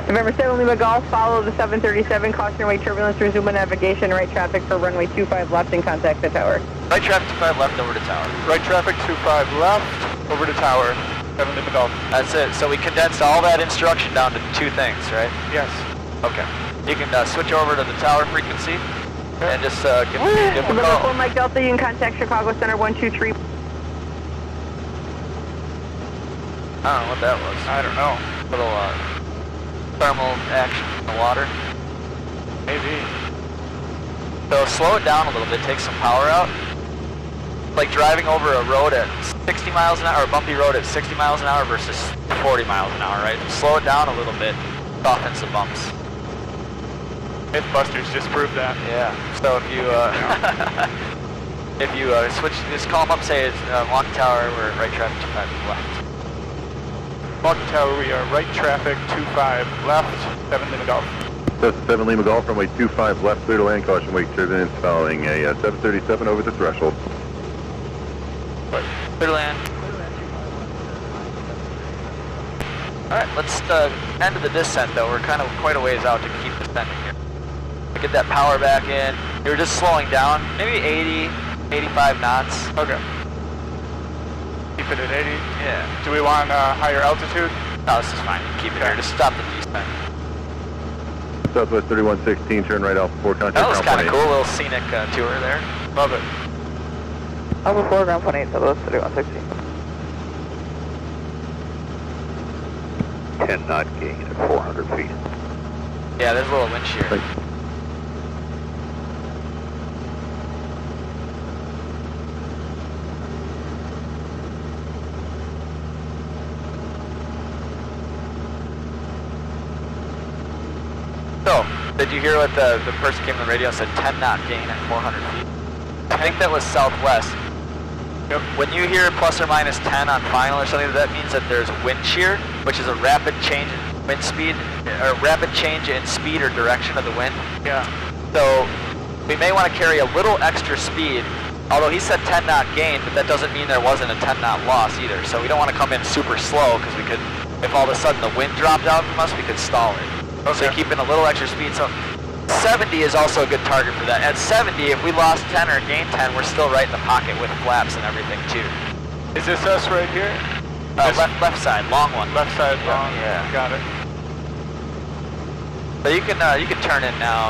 November 7, Lima Golf, follow the 737, cautionary turbulence, resume navigation, right traffic for runway 25 left and contact the tower. Right traffic 25 left over to tower. Right traffic 25 left, over to tower. 7 Lima Golf. That's it. So we condensed all that instruction down to 2 things, right? Yes. Okay. You can switch over to the tower frequency and just give a November 4, call. Mike Delta, you can contact Chicago Center 123. I don't know what that was. I don't know. Little thermal action in the water. Maybe. So slow it down a little bit, take some power out. Like driving over a road at 60 miles an hour, or a bumpy road at 60 miles an hour versus 40 miles an hour, right? Slow it down a little bit, softens the bumps. Mythbusters just proved that. Yeah. So if you if you switch, just call them up, say it's Milwaukee Tower, we're right traffic 25 left. Milwaukee Tower, we are right traffic 25 left, 7 Lima Golf. That's 7 Lima Golf, runway 25 left, clear to land, caution wake turbulence following a 737 over the threshold. Clear land. Alright, let's end of the descent though. We're kind of quite a ways out to keep descending here. Get that power back in. You're just slowing down, maybe 80, 85 knots. Okay. Keep it at 80. Yeah. Do we want higher altitude? No, this is fine. You can keep it here. Just stop the descent. Southwest 3116, turn right Alpha 4, contact That was ground kind of point cool, little scenic tour there. Love it. Alpha 4, ground point 8, Southwest 3160. 10 knot gain at 400 feet. Yeah, there's a little wind shear. Thanks. So, did you hear what the person came on the radio and said 10 knot gain at 400 feet? I think that was southwest. Yep. When you hear plus or minus 10 on final or something, that means that there's wind shear, which is a rapid change in wind speed, or rapid change in speed or direction of the wind. Yeah. So, we may want to carry a little extra speed, although he said 10 knot gain, but that doesn't mean there wasn't a 10 knot loss either. So we don't want to come in super slow, because we could, if all of a sudden the wind dropped out from us, we could stall it. So Okay. keep in a little extra speed. So 70 is also a good target for that. At 70, if we lost 10 or gained 10, we're still right in the pocket with flaps and everything too. Is this us right here? Left side, long one. Left side Yeah, long. yeah. Got it. So you can turn in now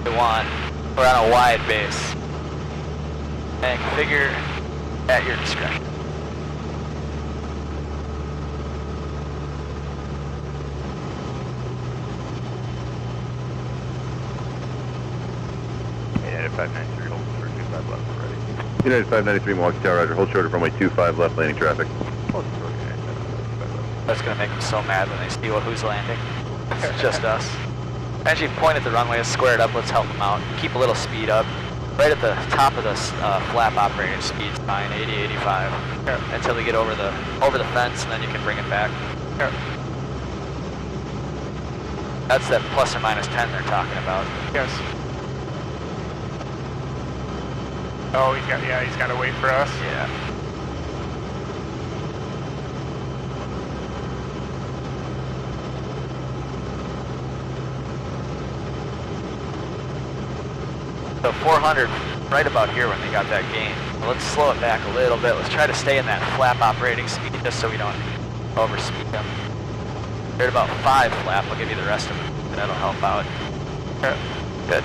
if you want. We're on a wide base. And configure at your discretion. United 593, hold for 25 left, ready. United 593, Milwaukee Tower, roger. Hold short of runway 25 left, landing traffic. Hold for United 595 left. That's gonna make them so mad when they see who's landing. It's just us. As you point at the runway, square it up, let's help them out. Keep a little speed up. Right at the top of the flap operating speed's fine, 80, 85. Yeah. Until we get over the fence, and then you can bring it back. Yeah. That's that plus or minus 10 they're talking about. Yes. Oh, he's got to wait for us. Yeah. So 400 right about here when they got that gain. Let's slow it back a little bit. Let's try to stay in that flap operating speed just so we don't overspeed them. They're at about 5 flap. I'll give you the rest of it. That'll help out. Good. Good.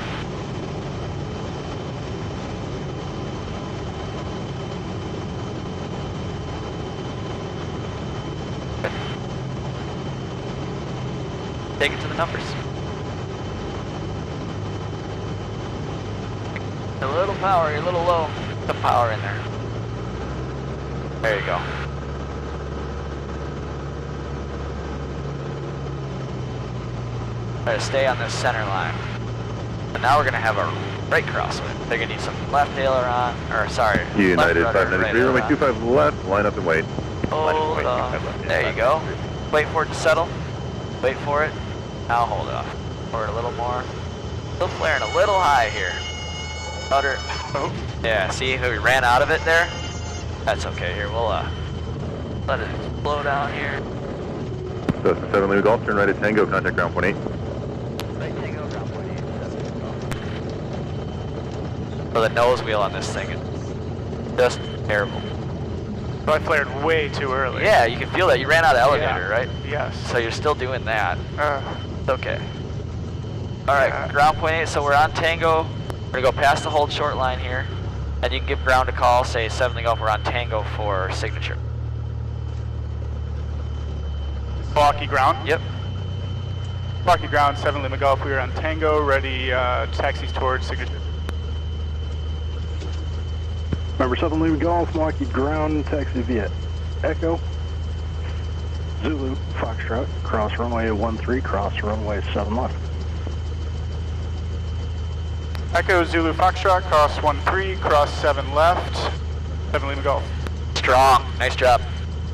Take it to the numbers. A little power, you're a little low. Some power in there. There you go. Try to stay on this center line. And now we're going to have a right crosswind. They're going to need some left aileron, or sorry, United left rudder, 593, runway 25 left, line up and wait. Hold on. There you go. Wait for it to settle. Wait for it. Now hold off. Forward a little more. Still flaring a little high here. Rudder. Oh. Yeah, see how we ran out of it there? That's okay. Here, we'll let it slow down here. Cessna 7 Lima Golf, turn right at Tango, contact ground point 8. Right Tango, ground point 8. So the nose wheel on this thing is just terrible. So I flared way too early. Yeah, you can feel that. You ran out of elevator, right? Yes. So you're still doing that. It's okay. All right, ground point 8. So we're on Tango. We're going to go past the hold short line here. And you can give ground a call, say 7 Golf, we're on Tango for signature. Blocky ground? Yep. Blocky ground, 7 Lima Golf. We are on Tango, ready taxis towards signature. Remember 7 Lima Golf, Milwaukee ground, taxi via Echo, Zulu, Foxtrot, cross runway 13, cross runway 7 left. Echo, Zulu, Foxtrot, cross 13, cross 7 left, 7 Lima Golf. Strong. Nice job.